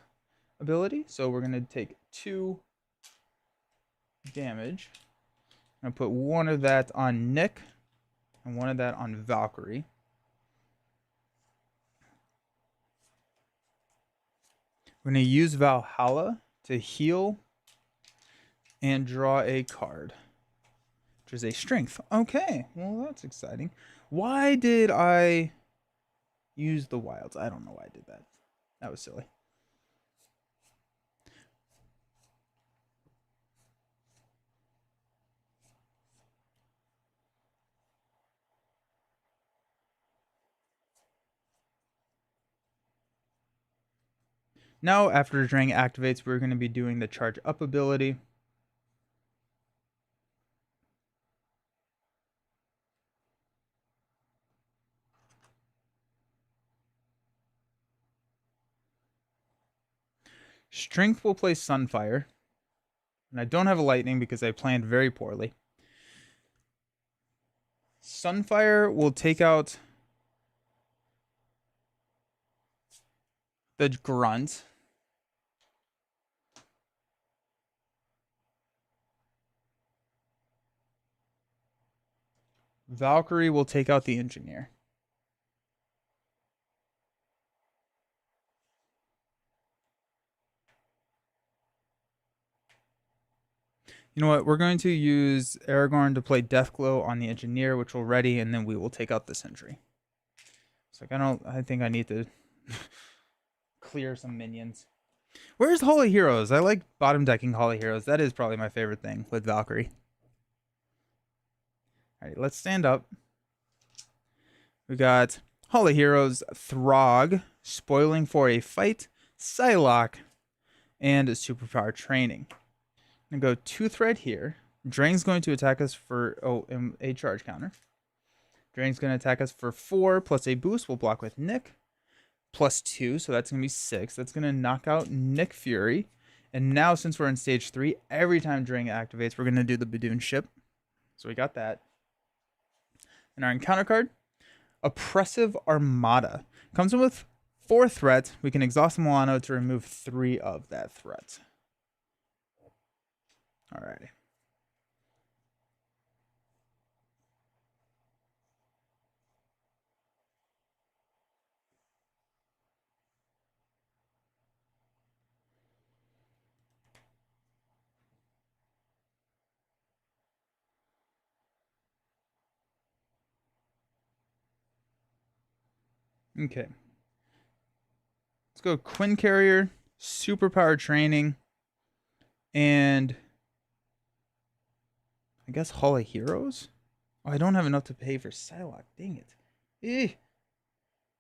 ability. So we're going to take 2 damage. I'm going to put 1 of that on Nick and 1 of that on Valkyrie. We're going to use Valhalla to heal and draw a card, which is a strength. Okay, well, that's exciting. Why did I use the wilds? I don't know why I did that. That was silly. Now, after Drang activates, we're going to be doing the charge up ability. Strength will play Sunfire. And I don't have a lightning because I planned very poorly. Sunfire will take out the grunt. Valkyrie will take out the engineer. You know what? We're going to use Aragorn to play Deathglow on the engineer, which will ready, and then we will take out the sentry. It's like I think I need to clear some minions. Where's Holy Heroes? I like bottom decking Holy Heroes. That is probably my favorite thing with Valkyrie. All right, let's stand up. We got Holy Heroes, Throg, Spoiling for a Fight, Psylocke, and Superpower Training. I'm going to go 2-thread here. Drang's going to attack us for a charge counter. Drang's going to attack us for 4 plus a boost. We'll block with Nick. Plus 2, so that's going to be 6. That's going to knock out Nick Fury. And now, since we're in stage 3, every time Drang activates, we're going to do the Badoon ship. So we got that. And our encounter card, Oppressive Armada. Comes in with 4 threat. We can exhaust Milano to remove 3 of that threat. Alrighty. Okay. Let's go Quinn Carrier, Superpower Training, and I guess Hall of Heroes? Oh, I don't have enough to pay for Psylocke. Dang it.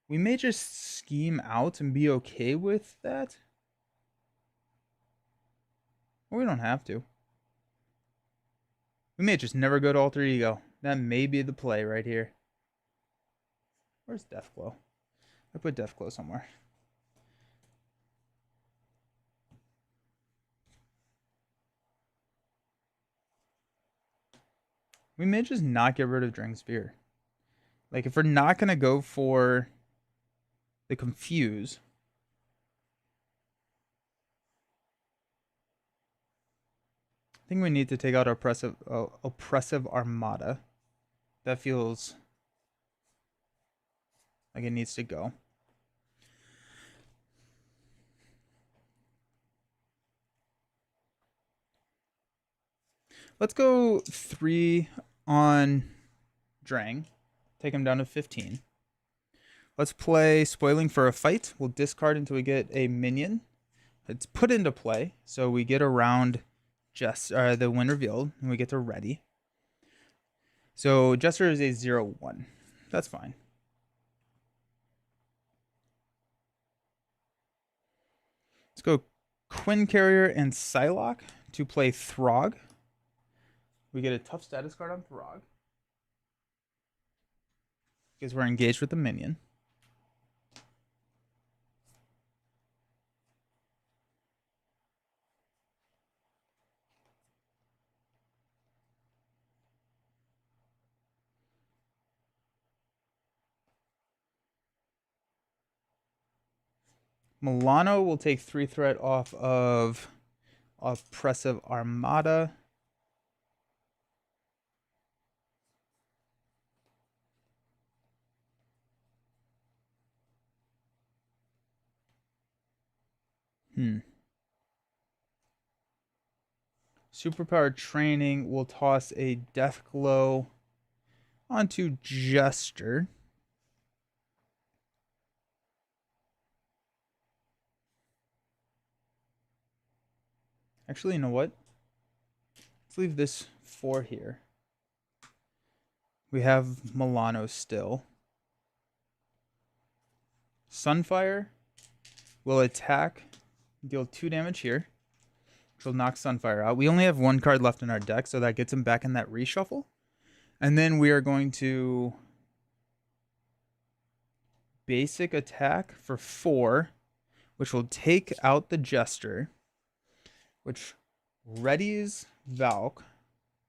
We may just scheme out and be okay with that. Or we don't have to. We may just never go to Alter Ego. That may be the play right here. Where's Deathglow? I put Deathglow somewhere. We may just not get rid of Drang Spear. Like, if we're not going to go for the Confuse, I think we need to take out our Oppressive Armada. That feels like it needs to go. Let's go 3 on Drang. Take him down to 15. Let's play Spoiling for a Fight. We'll discard until we get a minion. It's put into play, so we get around just the win revealed, and we get to ready. So Jester is a 0/1. That's fine. Let's go Quinn Carrier and Psylocke to play Throg. We get a tough status card on Throg because we're engaged with the minion. Milano will take 3 threat off of Oppressive Armada. Superpower Training will toss a Death Glow onto Jester. Actually, you know what? Let's leave this 4 here. We have Milano still. Sunfire will attack, deal 2 damage here, which will knock Sunfire out. We only have 1 card left in our deck, so that gets him back in that reshuffle. And then we are going to basic attack for 4, which will take out the Jester, which readies Valk.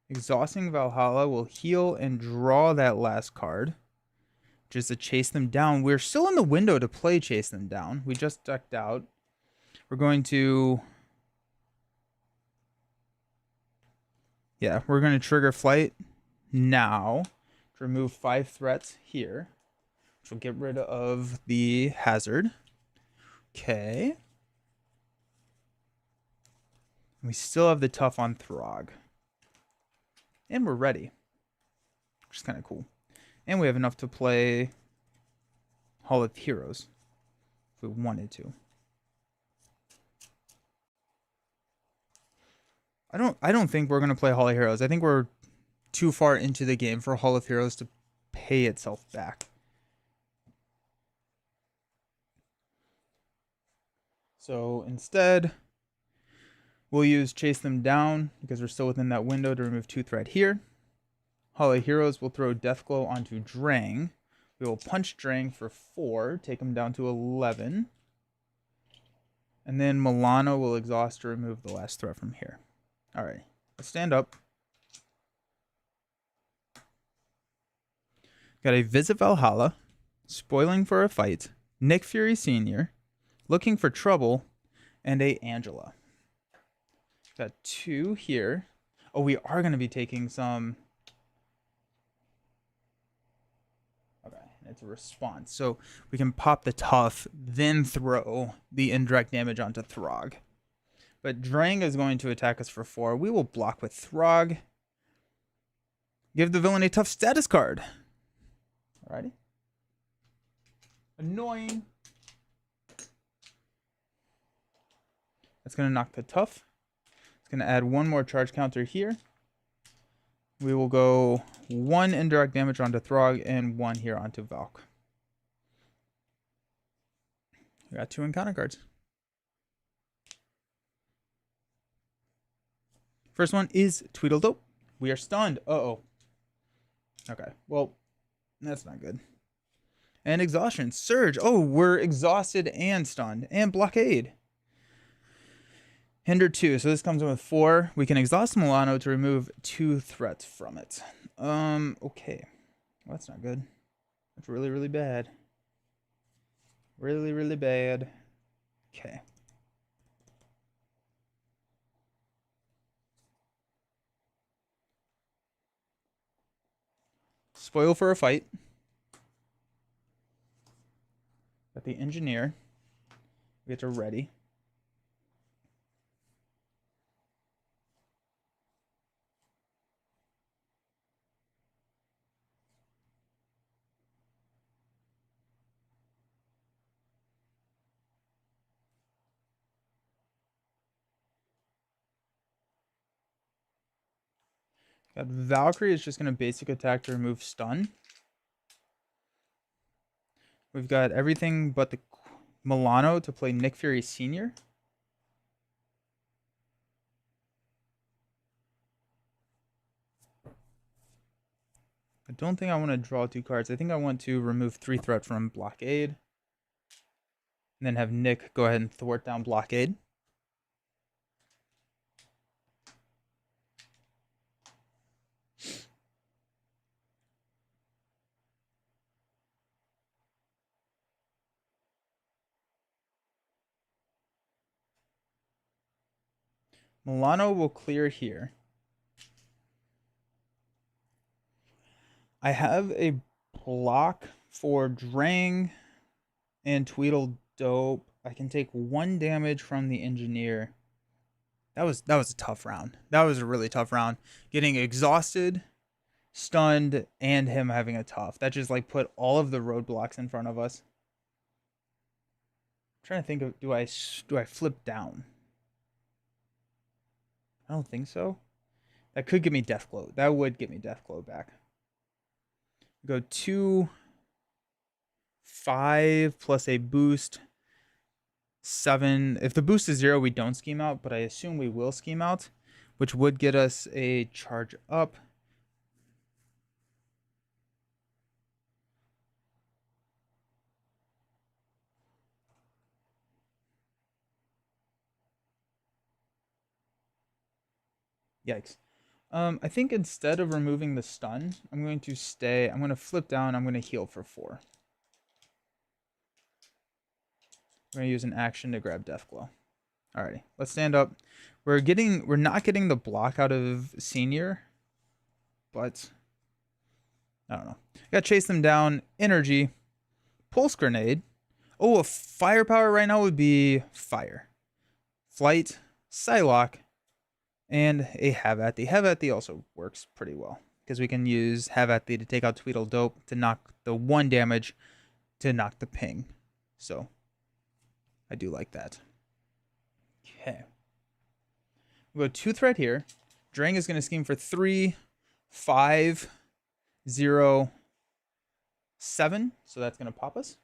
Exhausting Valhalla will heal and draw that last card, which is to chase them down. We're still in the window to play chase them down. We just decked out. We're going to... Yeah, we're going to trigger flight now to remove 5 threats here, which will get rid of the hazard. Okay. We still have the tough on Throg. And we're ready, which is kind of cool. And we have enough to play Hall of Heroes if we wanted to. I don't think we're going to play Hall of Heroes. I think we're too far into the game for Hall of Heroes to pay itself back. So instead, we'll use Chase Them Down because we're still within that window to remove 2 threat here. Hall of Heroes will throw Deathglow onto Drang. We will punch Drang for 4, take him down to 11. And then Milano will exhaust to remove the last threat from here. Alright, let's stand up. Got a Visit Valhalla, Spoiling for a Fight, Nick Fury Sr., Looking for Trouble, and a Angela. Got 2 here. Oh, we are going to be taking some... Okay, it's a response. So we can pop the tough, then throw the indirect damage onto Throg. But Drang is going to attack us for 4. We will block with Throg. Give the villain a tough status card. Alrighty. Annoying. That's going to knock the tough. It's going to add 1 more charge counter here. We will go 1 indirect damage onto Throg and 1 here onto Valk. We got 2 encounter cards. First one is Tweedledope. We are stunned. Uh-oh. Okay, well, that's not good. And Exhaustion. Surge. Oh, we're exhausted and stunned. And Blockade. Hinder 2. So this comes in with 4. We can exhaust Milano to remove 2 threats from it. Okay. Well, that's not good. That's really, really bad. Really, really bad. Okay. Spoil for a Fight. Got the Engineer. We get to ready. Got Valkyrie is just going to basic attack to remove stun. We've got everything but the Milano to play Nick Fury Sr. I don't think I want to draw 2 cards. I think I want to remove 3 threat from Blockade. And then have Nick go ahead and thwart down Blockade. Milano will clear here. I have a block for Drang and Tweedledope. I can take 1 damage from the Engineer. That was a tough round. That was a really tough round. Getting exhausted, stunned, and him having a tough. That just like put all of the roadblocks in front of us. I'm trying to think of do I flip down? I don't think so. That could give me Deathglow. That would give me Deathglow back. Go 2, 5 plus a boost. 7. If the boost is 0, we don't scheme out, but I assume we will scheme out, which would get us a charge up. Yikes. I think instead of removing the stun, I'm going to stay. I'm going to flip down. I'm going to heal for 4. I'm going to use an action to grab Deathglow. Alrighty, let's stand up. We're not getting the block out of Senior, but I don't know. Got to chase them down. Energy, Pulse Grenade. Oh, a firepower right now would be Fire, Flight, Psylocke, and a Have At Thee. Have At Thee also works pretty well because we can use Have At Thee to take out Tweedledope to knock the 1 damage to knock the ping. So I do like that. Okay. We'll go 2 threat here. Drang is going to scheme for 3, 5, 0, 7. So that's going to pop us.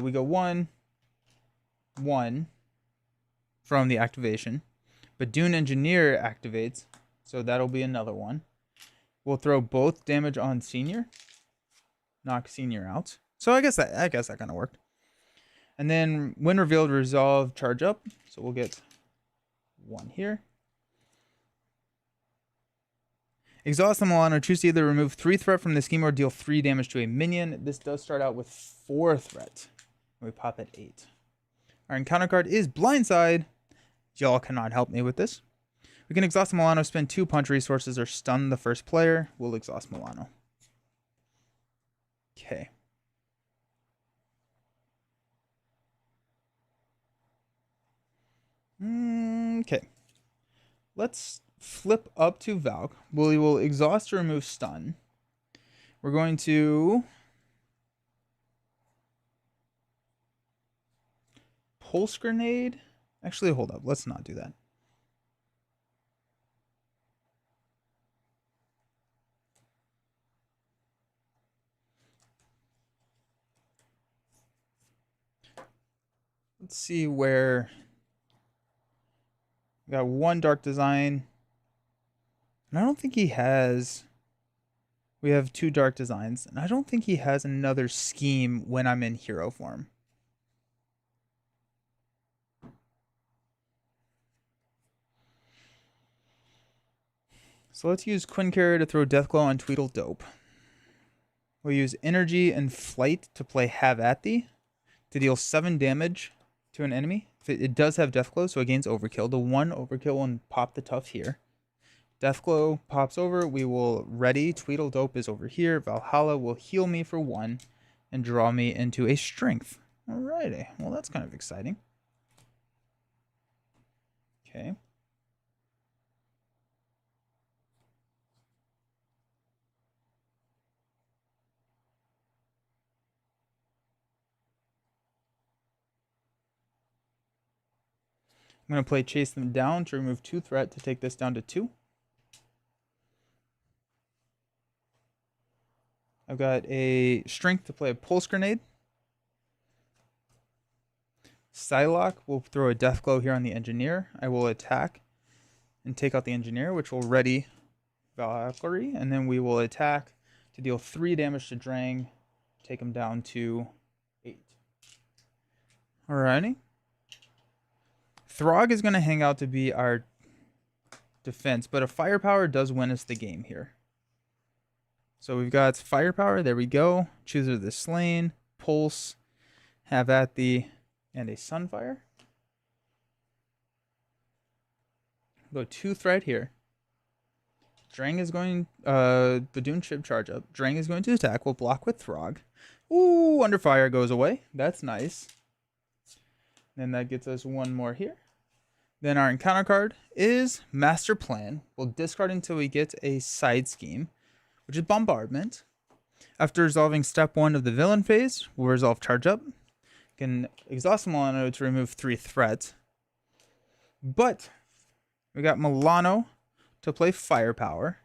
We go 1, 1 from the activation. But Dune Engineer activates. So that'll be another one. We'll throw both damage on Senior. Knock Senior out. So I guess that kind of worked. And then when revealed, resolve, charge up. So we'll get 1 here. Exhaust the Milano. Choose to either remove 3 threat from the scheme or deal 3 damage to a minion. This does start out with 4 threat. We pop at 8. Our encounter card is Blindside. Y'all cannot help me with this. We can exhaust the Milano, spend 2 punch resources, or stun the first player. We'll exhaust Milano. Okay. Okay. Let's flip up to Valk. We will exhaust to remove stun. We're going to Pulse Grenade. Actually, hold up. Let's not do that. Let's see where... We got 1 Dark Design. And I don't think he has... We have 2 Dark Designs. And I don't think he has another scheme when I'm in hero form. So let's use Quincarrier to throw Deathglow on Tweedledope. We'll use Energy and Flight to play Have At Thee to deal 7 damage to an enemy. It does have Deathglow, so it gains Overkill. The 1 Overkill will pop the tough here. Deathglow pops over. We will ready. Tweedledope is over here. Valhalla will heal me for 1 and draw me into a Strength. Alrighty. Well, that's kind of exciting. Okay. I'm going to play Chase Them Down to remove 2 threat to take this down to 2. I've got a strength to play a pulse grenade. Psylocke will throw a death glow here on the engineer. I will attack and take out the engineer, which will ready Valkyrie, and then we will attack to deal 3 damage to Drang, take him down to 8. Alrighty. Throg is going to hang out to be our defense, but a firepower does win us the game here. So we've got firepower, there we go. Chooser the Slain, Pulse, have at the, and a Sunfire. Go 2 threat here. Drang is going, Badoon should charge up. Drang is going to attack, we'll block with Throg. Ooh, under fire goes away, that's nice. Then that gets us 1 more here. Then our encounter card is Master Plan. We'll discard until we get a side scheme, which is Bombardment. After resolving step 1 of the villain phase, we'll resolve charge up. Can exhaust Milano to remove 3 threats. But we got Milano to play firepower.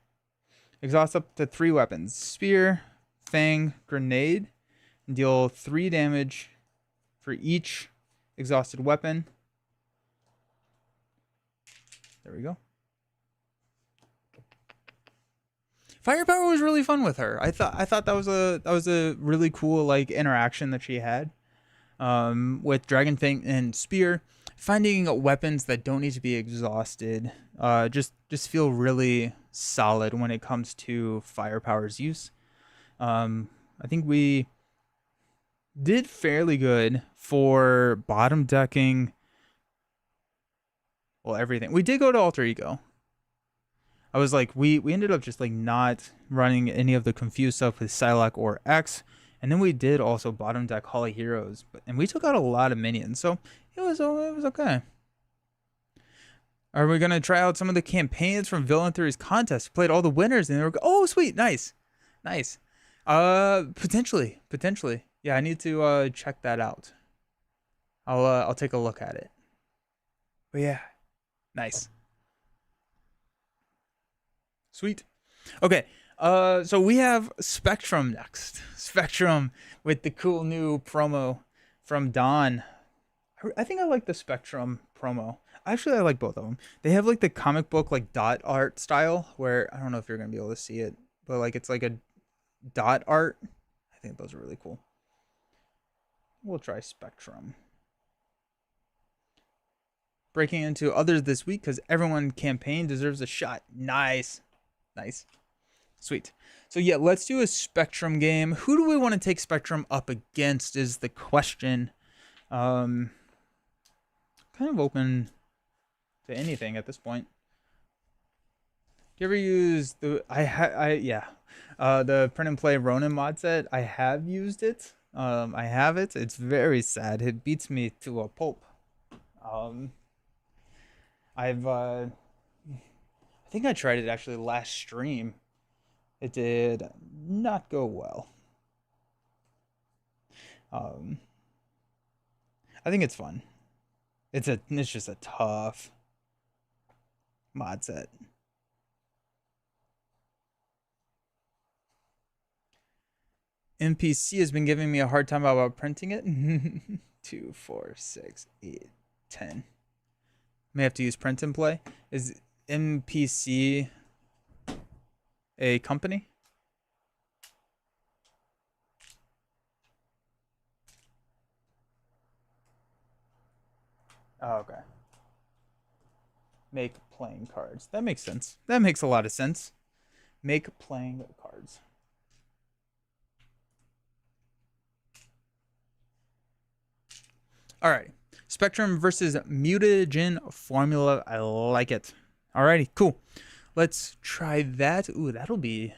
Exhaust up to 3 weapons. Spear, Fang, Grenade. And deal 3 damage for each exhausted weapon. There we go. Firepower was really fun with her. I thought that was a really cool like interaction that she had with Dragon Fang and Spear. Finding weapons that don't need to be exhausted just feel really solid when it comes to firepower's use. I think we did fairly good for bottom decking. Well, everything. We did go to Alter Ego. I was like, we ended up just like not running any of the confused stuff with Psylocke or X. And then we did also bottom deck Holly Heroes. And we took out a lot of minions. So it was okay. Are we going to try out some of the campaigns from Villain Theory's contest? Played all the winners and they were, oh, sweet. Nice. Potentially. Yeah, I need to check that out. I'll take a look at it. But yeah. Nice. Sweet. Okay. So we have Spectrum next. Spectrum with the cool new promo from Dawn. I think I like the Spectrum promo. Actually, I like both of them. They have like the comic book like dot art style where I don't know if you're going to be able to see it, but like it's like a dot art. I think those are really cool. We'll try Spectrum. Breaking into others this week because everyone campaign deserves a shot. Nice. Sweet. So yeah, let's do a Spectrum game. Who do we want to take Spectrum up against is the question. Kind of open to anything at this point. Do you ever use the the print and play Ronin mod set? I have used it. I have it. It's very sad. It beats me to a pulp. I think I tried it actually last stream. It did not go well. I think it's fun. It's just a tough mod set. NPC has been giving me a hard time about printing it. 2, 4, 6, 8, 10. May have to use print and play. Is NPC a company? Oh, okay. Make playing cards. That makes sense. That makes a lot of sense. Make playing cards. All right. Spectrum versus mutagen formula. I like it. Alrighty, cool. Let's try that. Ooh, that'll be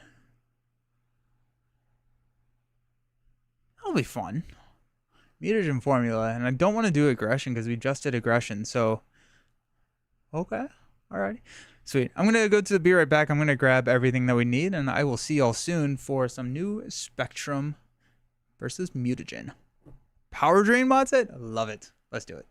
fun. Mutagen formula, and I don't want to do aggression because we just did aggression. So, okay, alrighty, sweet. I'm gonna be right back. I'm gonna grab everything that we need, and I will see y'all soon for some new Spectrum versus mutagen. Power drain mod set. I love it. Let's do it.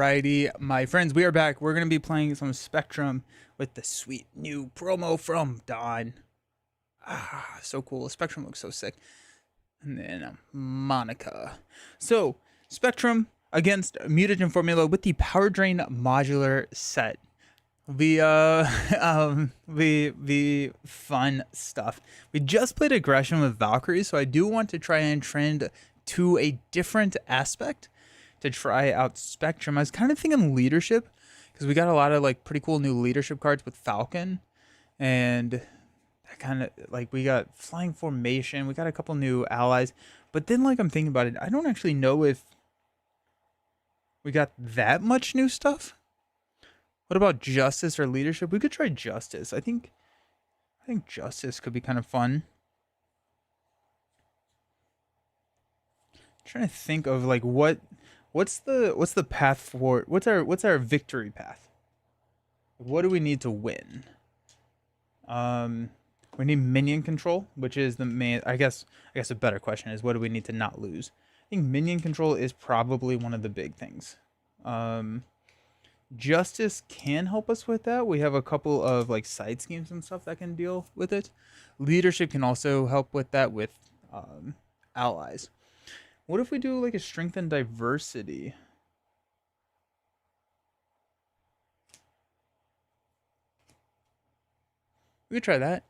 Alrighty, my friends, we are back. We're going to be playing some Spectrum with the sweet new promo from Dawn. Ah, so cool. Spectrum looks so sick. And then Monica. So, Spectrum against Mutagen Formula with the Power Drain modular set. The fun stuff. We just played Aggression with Valkyrie, so I do want to try and trend to a different aspect to try out Spectrum. I was kind of thinking leadership because we got a lot of like pretty cool new leadership cards with Falcon, and that kind of like we got Flying Formation. We got a couple new allies, but then like I'm thinking about it, I don't actually know if we got that much new stuff. What about Justice or leadership? We could try Justice. I think Justice could be kind of fun. I'm trying to think of like what's the path for what's our victory path? What do we need to win? We need minion control, which is the main. I guess a better question is what do we need to not lose? I think minion control is probably one of the big things. Justice can help us with that. We have a couple of like side schemes and stuff that can deal with it. Leadership can also help with that with allies. What if we do like a strength and diversity? We could try that.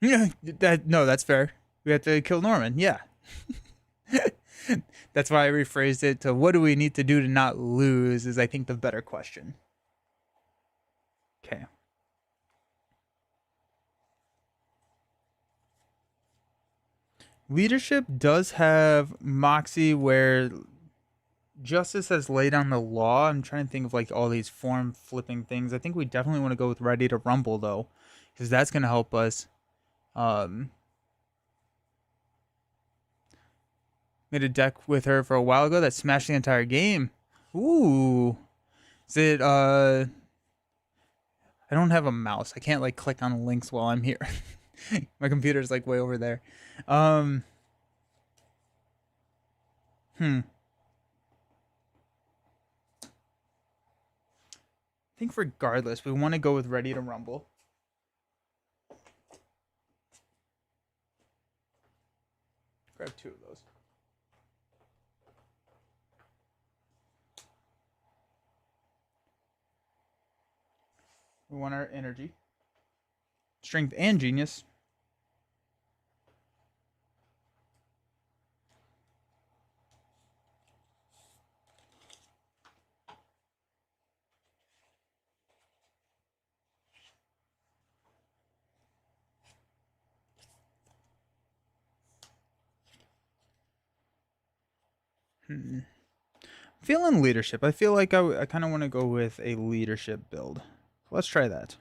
Yeah, that's fair. We have to kill Norman. Yeah. That's why I rephrased it to what do we need to do to not lose is I think the better question. Okay. Leadership does have Moxie where Justice has laid down the law. I'm trying to think of like all these form flipping things. I think we definitely want to go with Ready to Rumble though, because that's going to help us. Made a deck with her for a while ago that smashed the entire game. Ooh. Is it I don't have a mouse. I can't like click on links while I'm here. My computer's like way over there. I think regardless, we want to go with Ready to Rumble. Grab 2 of those. We want our energy, strength, and genius. Feeling leadership. I feel like I kind of want to go with a leadership build. Let's try that.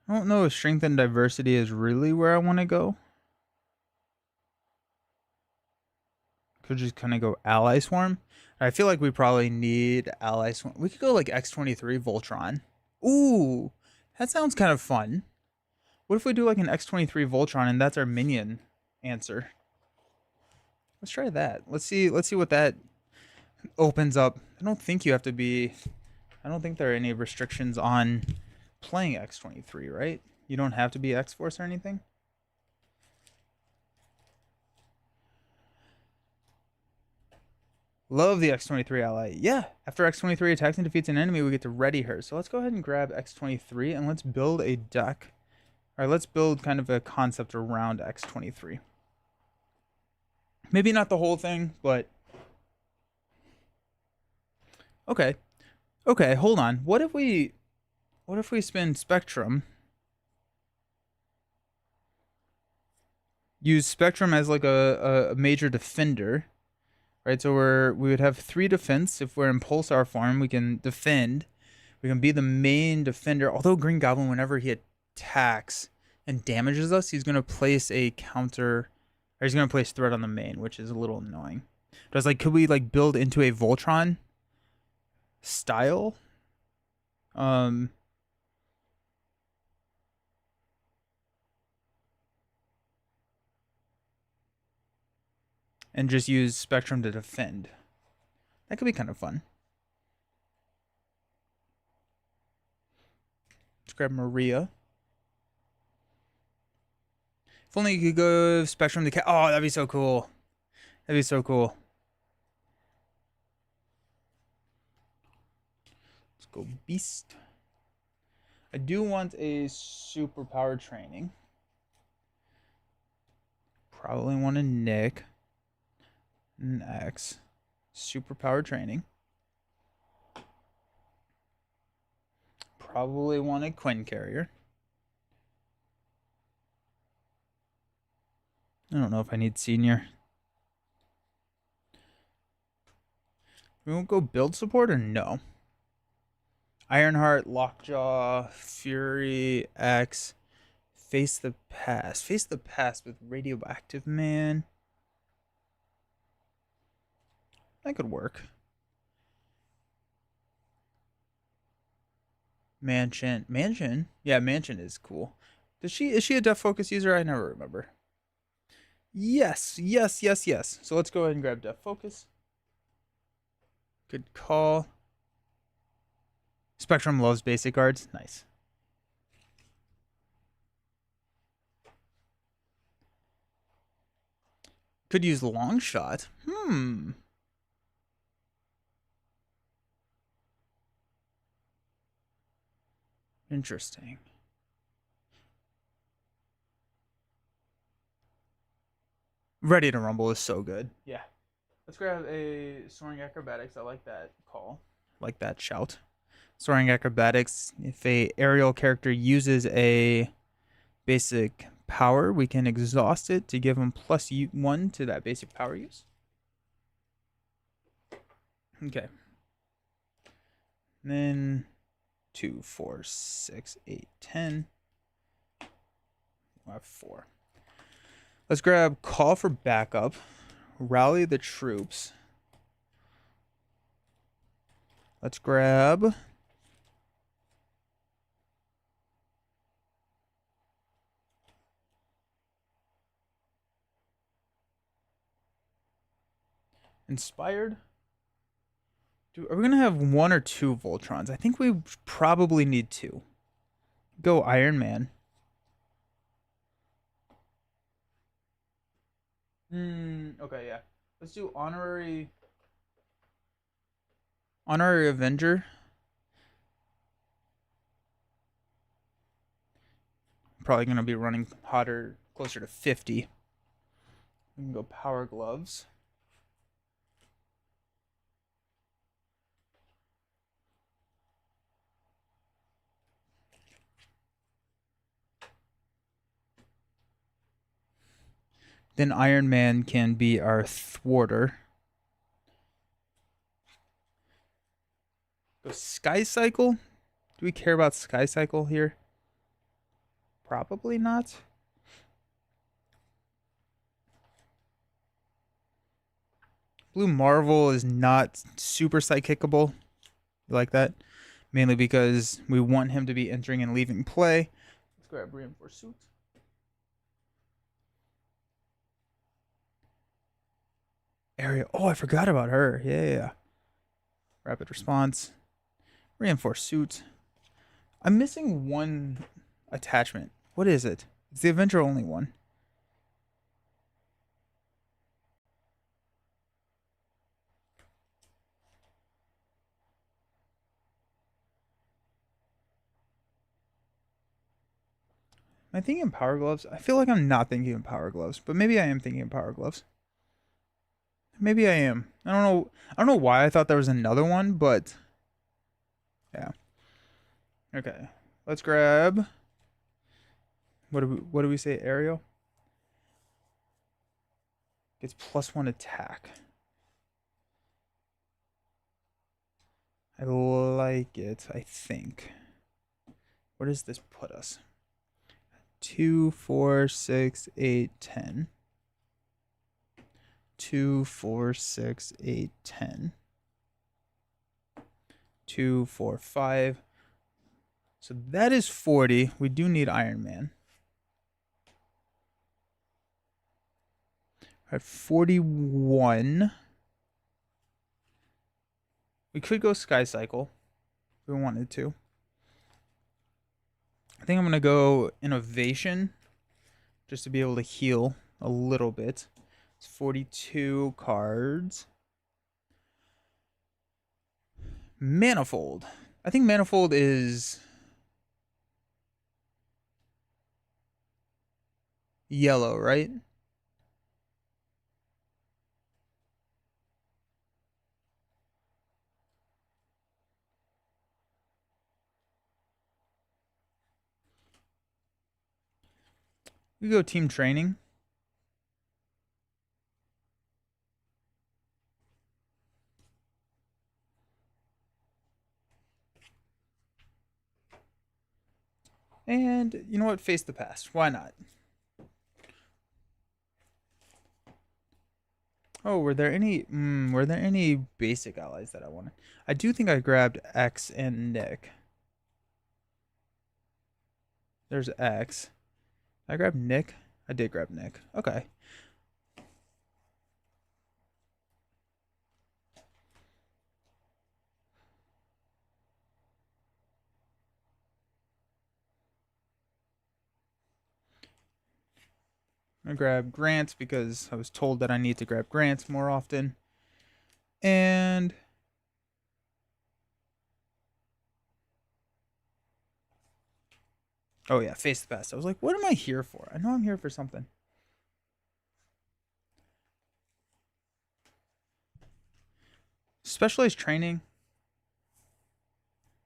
I don't know if strength and diversity is really where I want to go. Could just kind of go ally swarm. I feel like we probably need ally swarm. We could go like X-23 Voltron. Ooh, that sounds kind of fun. What if we do like an X-23 Voltron and that's our minion answer? Let's try that. Let's see what that opens up. I don't think there are any restrictions on playing X-23, right? You don't have to be X-Force or anything? Love the X-23 ally. Yeah, after X-23 attacks and defeats an enemy, we get to ready her. So let's go ahead and grab X-23 and let's build a deck. Or let's build kind of a concept around X-23. Maybe not the whole thing, but... Okay. Okay, hold on. What if we spin Spectrum? Use Spectrum as like a major defender. Right, so we would have 3 defense. If we're in Pulsar form, we can defend. We can be the main defender. Although Green Goblin, whenever he attacks and damages us, he's going to place a counter... Or he's going to place threat on the main, which is a little annoying. But I was like, could we like build into a Voltron style? And and just use Spectrum to defend. That could be kind of fun. Let's grab Maria. If only you could go Spectrum to oh, that'd be so cool. That'd be so cool. Let's go Beast. I do want a superpower training. Probably want a Nick. An X. Superpower training. Probably want a Quinn carrier. I don't know if I need senior. We won't go build support or no? Ironheart, Lockjaw, Fury, X, Face the Past. Face the Past with Radioactive Man. That could work. Mansion? Yeah, Mansion is cool. Is she a Death Focus user? I never remember. Yes. So let's go ahead and grab Death Focus. Good call. Spectrum loves basic cards. Nice. Could use long shot. Interesting. Ready to Rumble is so good. Yeah. Let's grab a Soaring Acrobatics. I like that call. Like that shout. Soaring Acrobatics. If a aerial character uses a basic power, we can exhaust it to give them +1 to that basic power use. Okay. And then 2, 4, 6, 8, 10. We'll have 4. Let's grab Call for Backup. Rally the troops. Let's grab Inspired. Are we going to have 1 or 2 Voltrons? I think we probably need 2. Go Iron Man. Okay, yeah. Let's do Honorary Avenger. Probably going to be running hotter, closer to 50. We can go Power Gloves. Then Iron Man can be our thwarter. Go Sky Cycle? Do we care about Sky Cycle here? Probably not. Blue Marvel is not super psychicable. You like that? Mainly because we want him to be entering and leaving play. Let's grab Reinforced Suit. Area. Oh, I forgot about her. Yeah. Rapid response. Reinforced suit. I'm missing one attachment. What is it? It's the Avenger only one. Am I thinking Power Gloves? I feel like I'm not thinking of Power Gloves, but maybe I am thinking of Power Gloves. Maybe I am. I don't know why I thought there was another one, but yeah. Okay. Let's grab what do we say, Ariel? Gets +1 attack. I like it, I think. Where does this put us? 2, 4, 6, 8, 10. 2, 4, 6, 8, 10. 2, 4, 5. So that is 40. We do need Iron Man. At 41. We could go Sky Cycle if we wanted to. I think I'm going to go Innovation just to be able to heal a little bit. It's 42 cards. Manifold. I think Manifold is yellow, right? We go Team Training. And you know what? Face the past. Why not? Oh, were there any basic allies that I wanted? I do think I grabbed X and Nick. There's X. I grabbed Nick. I did grab Nick. Okay. I'm gonna grab Grants because I was told that I need to grab Grants more often. And oh yeah, face the past. I was like, what am I here for? I know I'm here for something. Specialized training.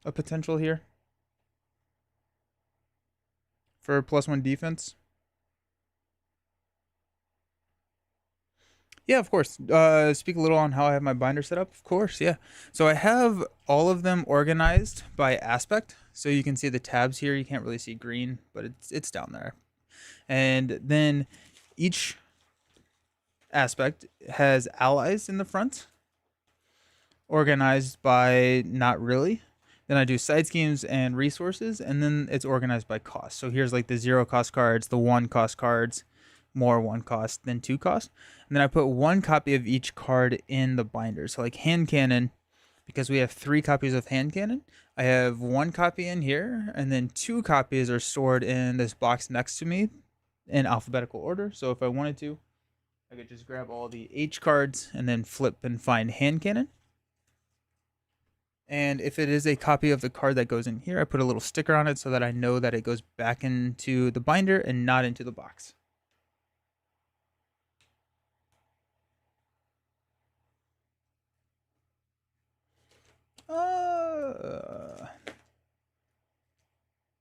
A potential here. For +1 defense. Yeah, of course. Speak a little on how I have my binder set up. Of course, yeah. So I have all of them organized by aspect. So you can see the tabs here. You can't really see green, but it's down there. And then each aspect has allies in the front, organized by not really. Then I do side schemes and resources, and then it's organized by cost. So here's like the 0 cost cards, the 1 cost cards, more 1 cost than 2 cost. And then I put 1 copy of each card in the binder. So like hand cannon, because we have 3 copies of hand cannon, I have 1 copy in here, and then 2 copies are stored in this box next to me in alphabetical order. So if I wanted to, I could just grab all the H cards and then flip and find hand cannon. And if it is a copy of the card that goes in here, I put a little sticker on it so that I know that it goes back into the binder and not into the box.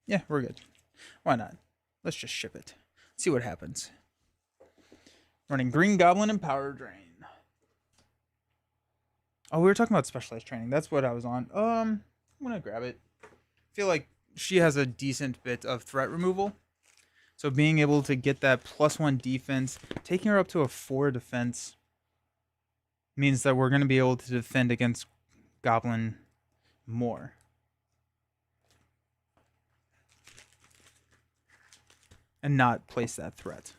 Yeah, we're good. Why not? Let's just ship it. See what happens. Running Green Goblin and Power Drain. Oh, we were talking about specialized training. That's what I was on. I'm gonna grab it. I feel like she has a decent bit of threat removal. So being able to get that +1 defense, taking her up to a 4 defense, means that we're gonna be able to defend against Goblin more. And not place that threat.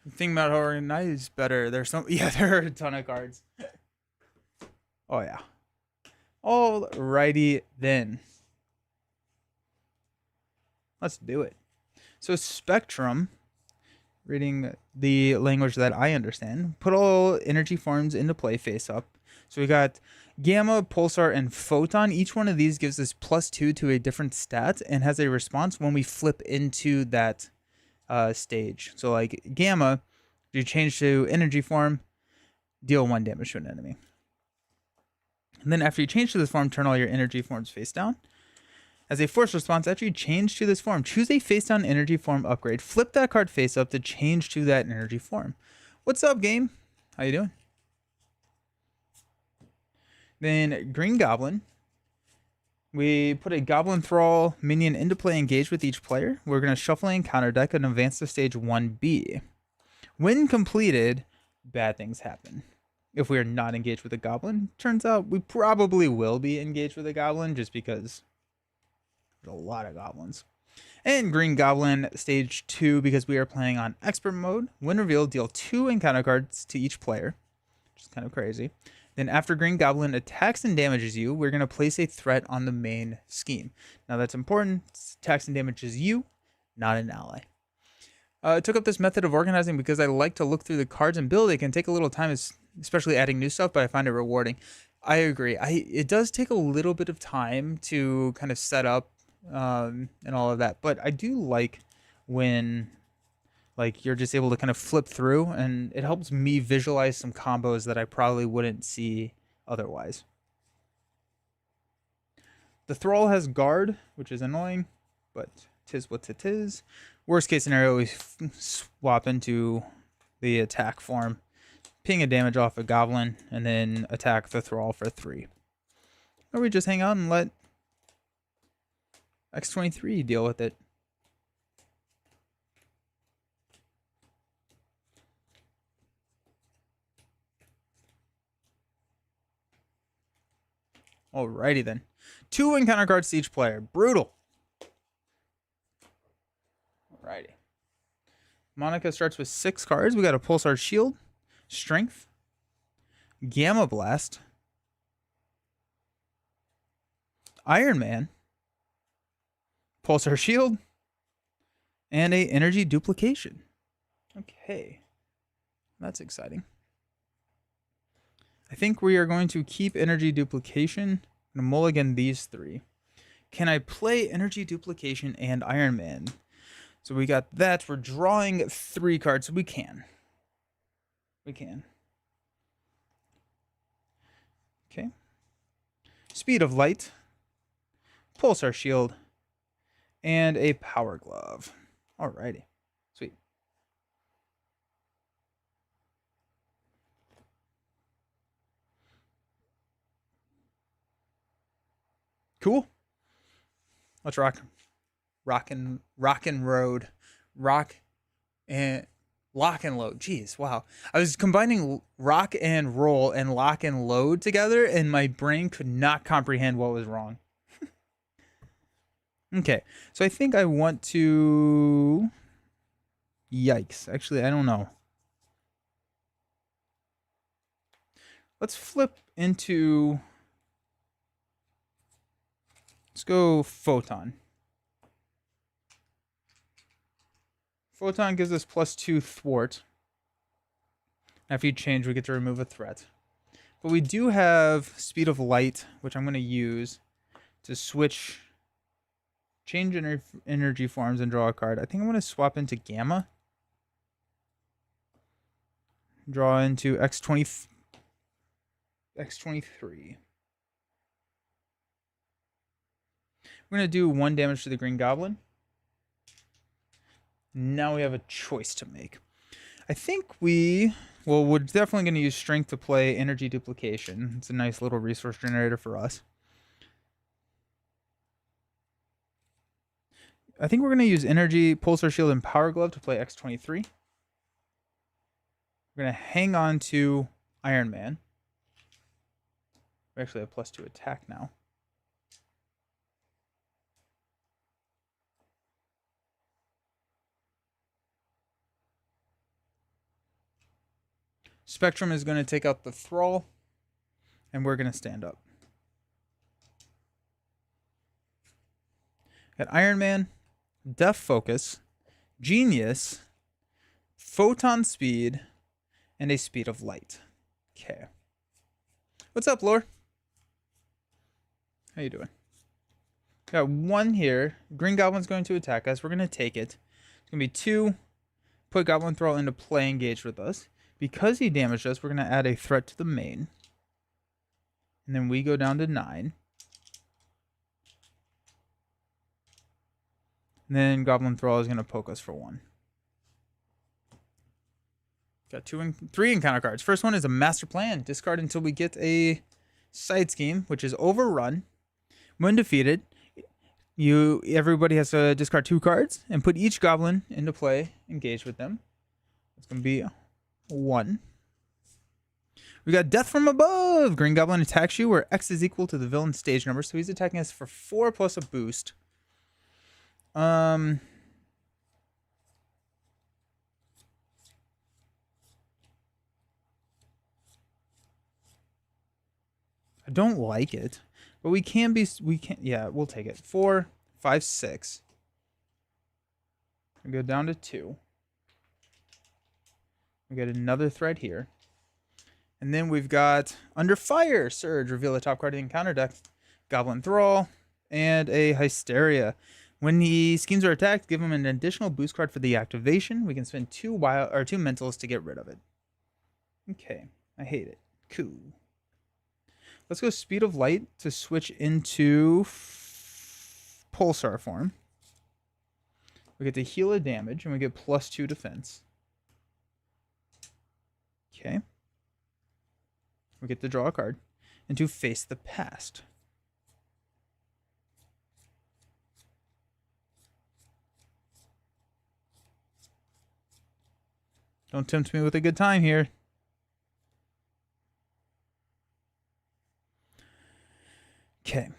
The thing about organized is better. There's some, yeah, there are a ton of cards. Oh yeah. Alrighty then. Let's do it. So Spectrum, reading the language that I understand, put all energy forms into play face up. So we got Gamma, Pulsar, and Photon. Each one of these gives us +2 to a different stat and has a response when we flip into that stage. So like Gamma, you change to energy form, deal 1 damage to an enemy. And then after you change to this form, turn all your energy forms face down. As a force response, after you change to this form, choose a face down energy form upgrade. Flip that card face up to change to that energy form. What's up, game? How you doing? Then Green Goblin. We put a Goblin Thrall minion into play, engaged with each player. We're going to shuffle and counter deck and advance to stage 1B. When completed, bad things happen. if we are not engaged with a goblin. Turns out we probably will be engaged with a goblin just because there's a lot of goblins. And Green Goblin stage 2, because we are playing on expert mode. When revealed, deal 2 encounter cards to each player, which is kind of crazy. Then after Green Goblin attacks and damages you, we're going to place a threat on the main scheme. Now that's important. Attacks and damages you, not an ally. I took up this method of organizing because I like to look through the cards and build. It can take a little time, especially adding new stuff, but I find it rewarding. I agree. It does take a little bit of time to kind of set up and all of that, but I do like when like you're just able to kind of flip through, and it helps me visualize some combos that I probably wouldn't see otherwise. The Thrall has guard, which is annoying, but tis what it is. Worst case scenario, we swap into the attack form, ping a damage off a goblin, and then attack the Thrall for 3. Or we just hang out and let X23 deal with it. Alrighty then. 2 encounter cards to each player. Brutal. Alrighty. Monica starts with 6 cards. We got a Pulsar Shield, Strength, Gamma Blast, Iron Man, Pulsar Shield, and a Energy Duplication. Okay. That's exciting. I think we are going to keep Energy Duplication and mulligan these 3. Can I play Energy Duplication and Iron Man? So we got that. We're drawing 3 cards, so we can. We can. Okay. Speed of Light, Pulsar Shield, and a Power Glove. Alrighty. Sweet. Cool. Let's rock and load. Lock and load. Jeez, wow. I was combining rock and roll and lock and load together, and my brain could not comprehend what was wrong. Okay, so I think I want to... Yikes. Actually, I don't know. Let's flip into... Let's go Photon. Photon gives us +2 thwart. After you change, we get to remove a threat. But we do have Speed of Light, which I'm going to use to switch, change energy forms and draw a card. I think I'm going to swap into Gamma. Draw into X23. We're going to do 1 damage to the Green Goblin. Now we have a choice to make. I think we're definitely going to use Strength to play Energy Duplication. It's a nice little resource generator for us. I think we're going to use Energy, Pulsar Shield, and Power Glove to play X23. We're going to hang on to Iron Man. We actually have +2 attack now. Spectrum is going to take out the Thrall, and we're going to stand up. Got Iron Man, Def Focus, Genius, Photon Speed, and a Speed of Light. Okay. What's up, Lore? How you doing? Got 1 here. Green Goblin's going to attack us. We're going to take it. It's going to be 2. Put Goblin Thrall into play, engaged with us. Because he damaged us, we're going to add a threat to the main. And then we go down to 9. And then Goblin Thrall is going to poke us for 1. Got 3 encounter cards. First one is a Master Plan. Discard until we get a Side Scheme, which is Overrun. When defeated, everybody has to discard 2 cards and put each goblin into play, engage with them. It's going to be 1. We got Death from Above. Green Goblin attacks you where X is equal to the villain's stage number. So he's attacking us for 4 plus a boost. I don't like it, but we can, yeah, we'll take it. 4, 5, 6. We go down to 2. We get another threat here. And then we've got Under Fire, Surge, reveal the top card in counter deck, Goblin Thrall, and a Hysteria. When the schemes are attacked, give them an additional boost card for the activation. We can spend 2 mentals to get rid of it. Okay, I hate it. Cool. Let's go Speed of Light to switch into Pulsar form. We get to heal a damage, and we get +2 defense. Okay. We get to draw a card. And to Face the Past. Don't tempt me with a good time here. Okay.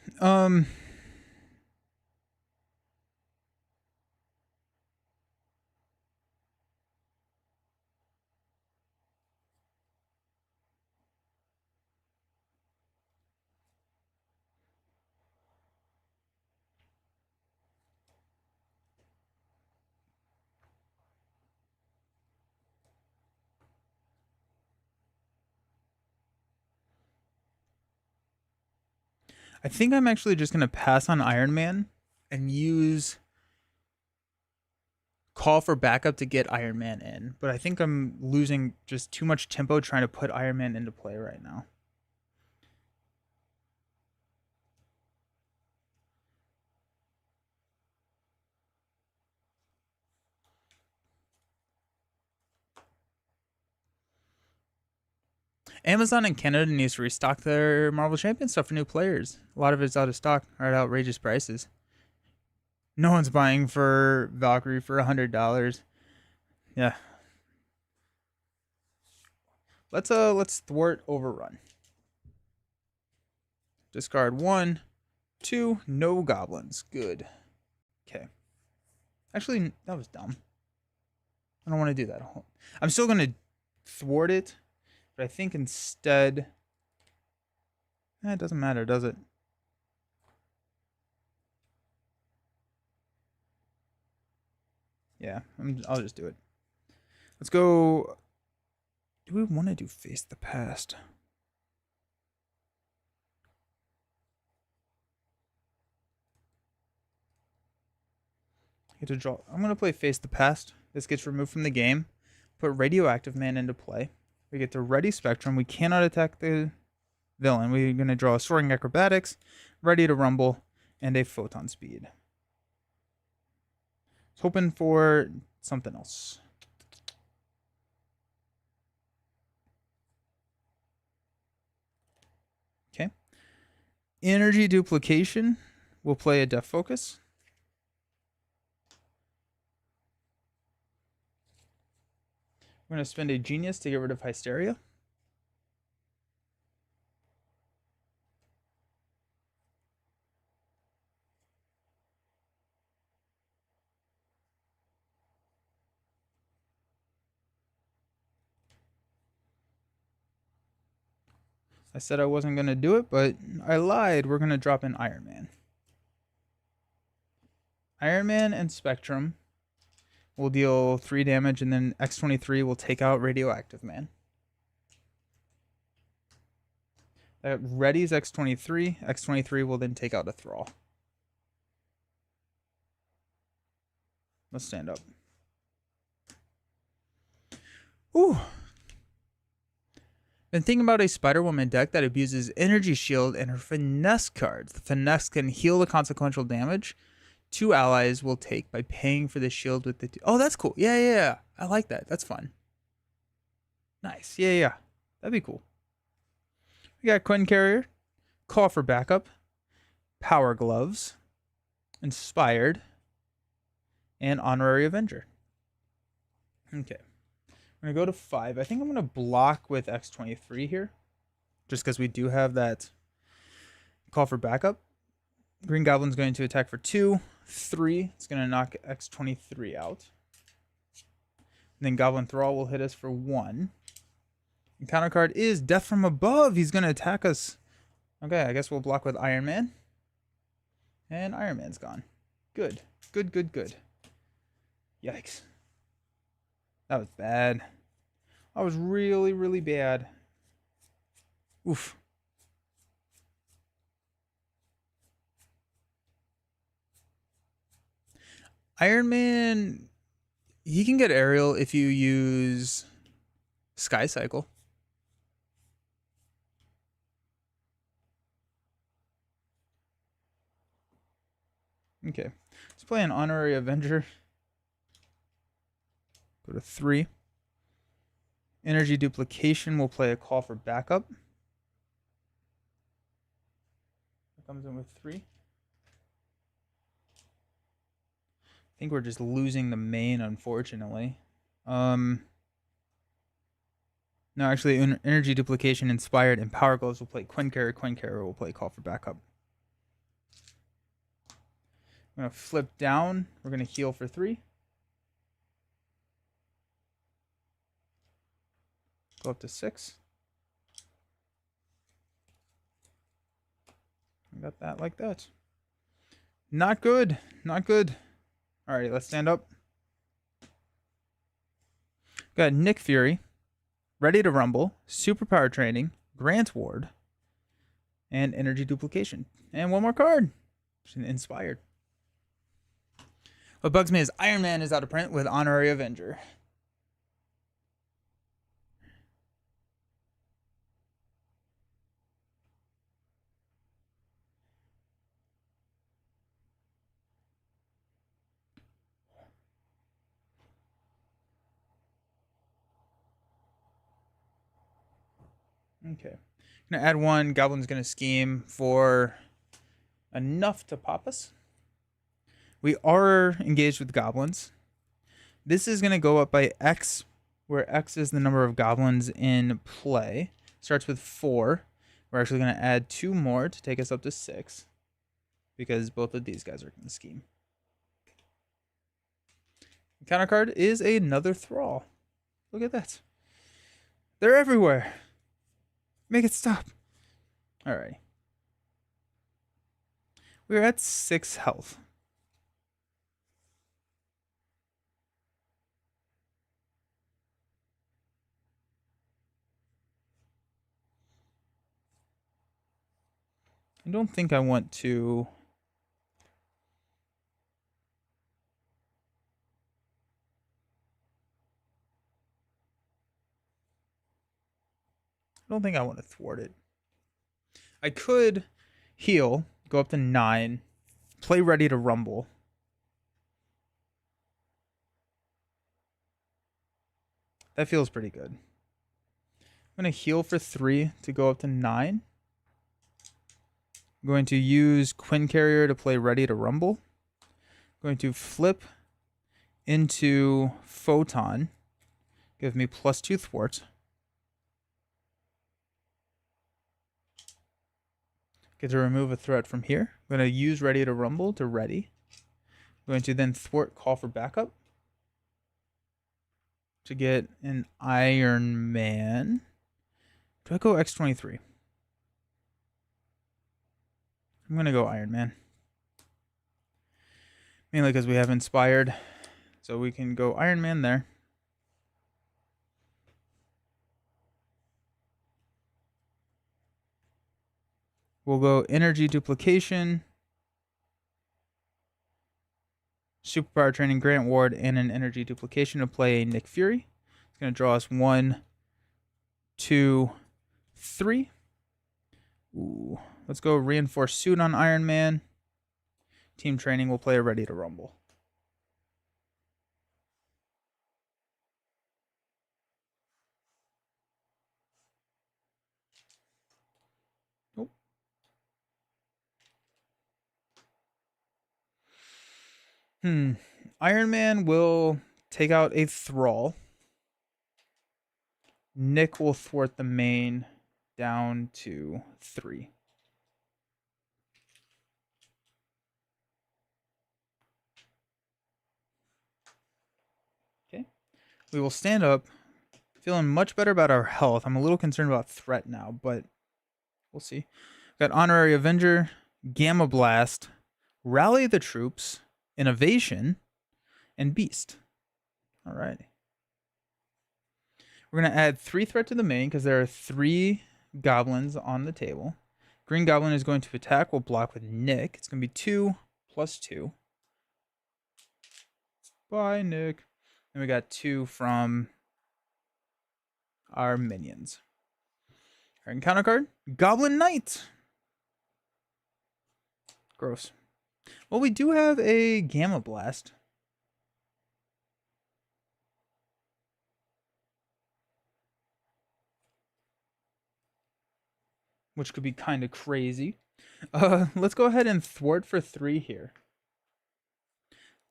I think I'm actually just going to pass on Iron Man and use Call for backup to get Iron Man in. But I think I'm losing just too much tempo trying to put Iron Man into play right now. Amazon and Canada needs to restock their Marvel Champion stuff for new players. A lot of it's out of stock or at outrageous prices. No one's buying for Valkyrie for $100. Yeah. Let's thwart Overrun. Discard 1, 2, no goblins. Good. Okay. Actually, that was dumb. I don't want to do that. I'm still gonna thwart it. But I think instead, it doesn't matter, does it? Yeah, I'll just do it. Let's go. Do we want to do Face the Past? I get to draw. I'm going to play Face the Past. This gets removed from the game. Put Radioactive Man into play. We get to Ready Spectrum. We cannot attack the villain. We're going to draw a Soaring Acrobatics, Ready to Rumble, and a Photon Speed. Hoping for something else. Okay. Energy Duplication. We'll play a Death Focus. We're going to spend a Genius to get rid of Hysteria. I said I wasn't going to do it, but I lied. We're going to drop in Iron Man. Iron Man and Spectrum will deal 3 damage, and then X-23 will take out Radioactive Man. That readies X-23. X-23 will then take out a Thrall. Let's stand up. Ooh. Been thinking about a Spider-Woman deck that abuses Energy Shield and her Finesse cards. The Finesse can heal the consequential damage 2 allies will take by paying for the shield with the... Oh, that's cool. Yeah. I like that. That's fun. Nice. Yeah. That'd be cool. We got Quinn Carrier, Call for Backup, Power Gloves, Inspired, and Honorary Avenger. Okay. I'm going to go to 5. I think I'm going to block with X-23 here. just because we do have that call for backup. Green Goblin's going to attack for 2, 3. It's going to knock X23 out. And then Goblin Thrall will hit us for 1. And counter card is Death from Above. He's going to attack us. Okay, I guess we'll block with Iron Man. And Iron Man's gone. Good. Good, good, good. Yikes. That was bad. That was really, really bad. Oof. Iron Man, he can get aerial if you use Sky Cycle. Okay, let's play an Honorary Avenger. Go to 3. Energy Duplication will play a call for backup. That comes in with 3. I think we're just losing the main, unfortunately. No, actually, Energy Duplication, Inspired, and Power Gloves will play Quinn Carrier. Quinn Carrier will play call for backup. I'm going to flip down. We're going to heal for 3. Go up to 6. I got that like that. Not good. Not good. Alrighty, let's stand up. Got Nick Fury, Ready to Rumble, Superpower Training, Grant Ward, and Energy Duplication. And one more card. Inspired. What bugs me is Iron Man is out of print with Honorary Avenger. Okay. Gonna add 1. Goblin's gonna scheme for enough to pop us. We are engaged with goblins. This is gonna go up by X, where X is the number of goblins in play. Starts with 4. We're actually gonna add 2 more to take us up to 6. Because both of these guys are gonna scheme. The counter card is another Thrall. Look at that. They're everywhere. Make it stop. Alright. We're at 6 health. I don't think I want to... I don't think I want to thwart it. I could heal, go up to 9, play Ready to Rumble. That feels pretty good. I'm going to heal for 3 to go up to 9. I'm going to use Quinn Carrier to play Ready to Rumble. I'm going to flip into Photon. Give me +2 thwart. Get to remove a threat from here. I'm going to use Ready to Rumble to ready. I'm going to then thwart call for backup to get an Iron Man. Do I go X23? I'm going to go Iron Man. Mainly because we have Inspired. So we can go Iron Man there. We'll go Energy Duplication, Superpower Training, Grant Ward, and an Energy Duplication to play Nick Fury. It's going to draw us 1, 2, 3. Ooh. Let's go Reinforce Suit on Iron Man. Team Training will play a Ready to Rumble. Iron Man will take out a Thrall. Nick will thwart the main down to 3. Okay. We will stand up. Feeling much better about our health. I'm a little concerned about threat now, but we'll see. Got Honorary Avenger, Gamma Blast, Rally the Troops, Innovation, and Beast. All right. We're going to add 3 threat to the main because there are 3 goblins on the table. Green Goblin is going to attack. We'll block with Nick. It's going to be 2 plus 2. Bye, Nick. And we got 2 from our minions. Our encounter card, Goblin Knight. Gross. Well, we do have a Gamma Blast. Which could be kind of crazy. Let's go ahead and thwart for 3 here.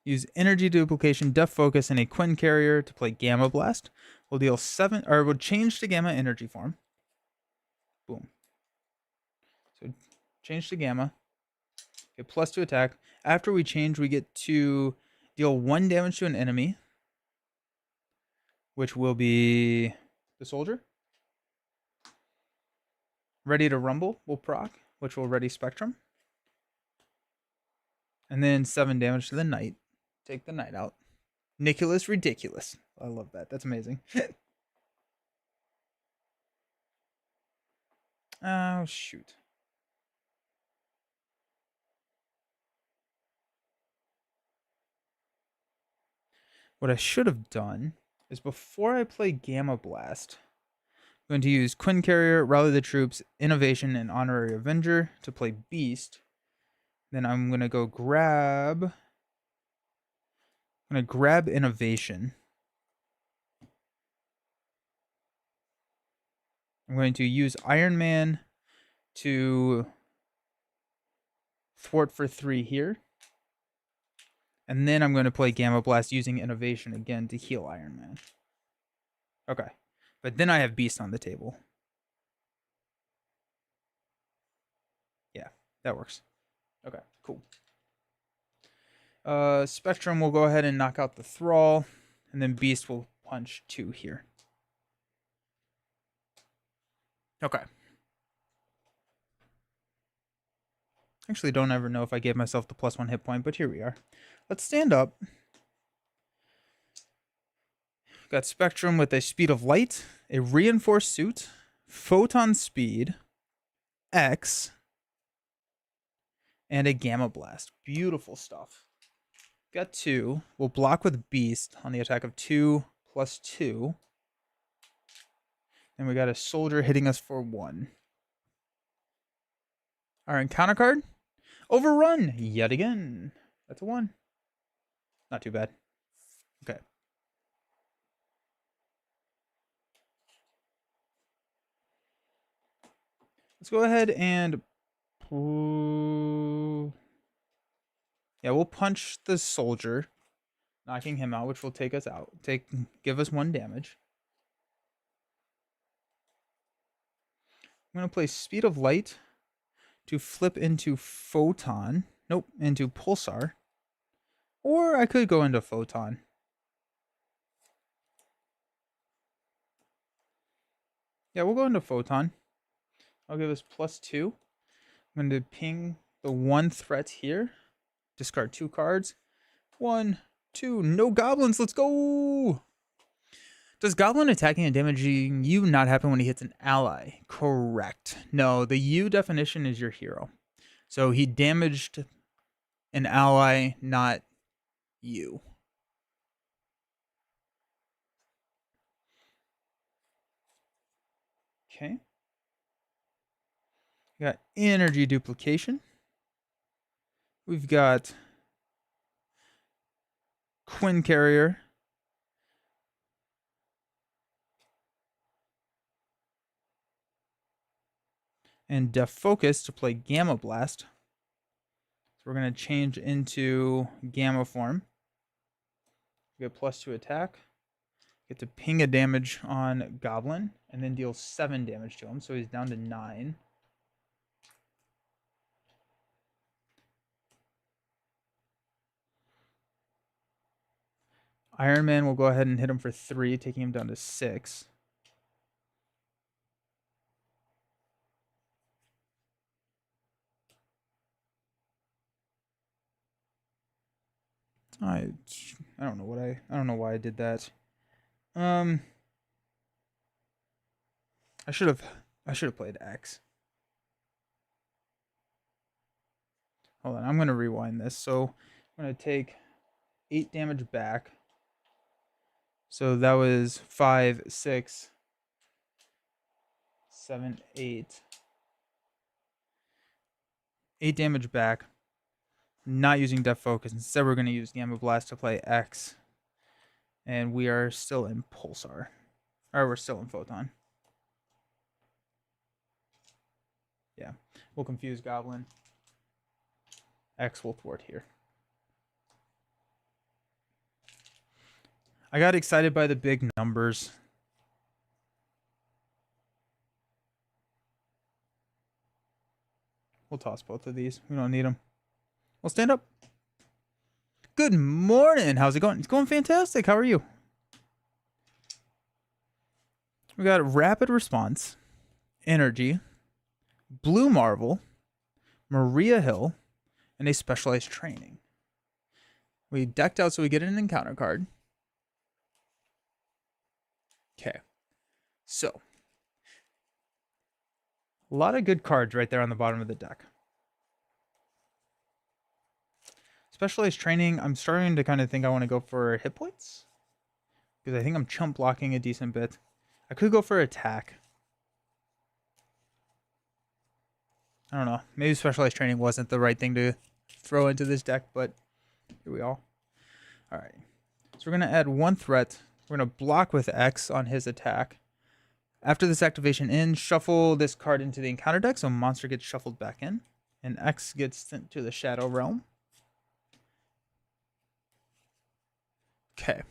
Use Energy Duplication, Def Focus, and a Quinn Carrier to play Gamma Blast. We'll deal 7, or we'll change to Gamma Energy form. Boom. So change to Gamma. Get +2 attack. After we change, we get to deal 1 damage to an enemy, which will be the soldier. Ready to Rumble will proc, which will ready Spectrum. And then 7 damage to the knight. Take the knight out. Nicholas Ridiculous. I love that. That's amazing. Oh, shoot. What I should have done is before I play Gamma Blast, I'm going to use Quinn Carrier, Rally the Troops, Innovation, and Honorary Avenger to play Beast. Then I'm going to go grab... I'm going to grab Innovation. I'm going to use Iron Man to thwart for 3 here. And then I'm going to play Gamma Blast using Innovation again to heal Iron Man. Okay. But then I have Beast on the table. Yeah, that works. Okay, cool. Spectrum will go ahead and knock out the Thrall. And then Beast will punch 2 here. Okay. Actually, don't ever know if I gave myself the +1 hit point, but here we are. Let's stand up. Got Spectrum with a speed of light, a reinforced suit, photon speed, X, and a Gamma Blast. Beautiful stuff. Got 2. We'll block with Beast on the attack of 2 plus 2. And we got a soldier hitting us for 1. Our encounter card, Overrun, yet again. That's a 1. Not too bad. Okay. Let's go ahead and... yeah, we'll punch the soldier, knocking him out, which will take us out. Give us 1 damage. I'm going to play Speed of Light to flip into Photon. Nope, into Pulsar. Or I could go into Photon. Yeah, we'll go into Photon. I'll give us +2. I'm going to ping the 1 threat here. Discard 2 cards. 1, 2. No goblins. Let's go. Does goblin attacking and damaging you not happen when he hits an ally? Correct. No, the U definition is your hero. So he damaged an ally, not you. Okay. We got energy duplication. We've got Quinn Carrier. And Def Focus to play Gamma Blast. So we're going to change into Gamma form. We get +2 attack. Get to ping a damage on Goblin. and then deal 7 damage to him, so he's down to 9. Iron Man will go ahead and hit him for 3, taking him down to 6. I don't know why I did that. I should have played X. Hold on, I'm gonna rewind this. So I'm gonna take 8 damage back. So that was 5, 6, 7, 8. 8 damage back. Not using Depth Focus. Instead, we're gonna use Gamma Blast to play X. And we are still in Pulsar. Or we're still in Photon. Yeah. We'll confuse Goblin. X will thwart here. I got excited by the big numbers. We'll toss both of these. We don't need them. We'll stand up. Good morning. How's it going? It's going fantastic. How are you? We got Rapid Response, Energy, Blue Marvel, Maria Hill, and a Specialized Training. We decked out so we get an encounter card. Okay. So, a lot of good cards right there on the bottom of the deck. Specialized Training, I'm starting to kind of think I want to go for hit points. Because I think I'm chump blocking a decent bit. I could go for attack. I don't know. Maybe Specialized Training wasn't the right thing to throw into this deck, but here we are. Alright. So we're going to add 1 threat. We're going to block with X on his attack. After this activation ends, shuffle this card into the encounter deck, so monster gets shuffled back in. And X gets sent to the Shadow Realm. Okay.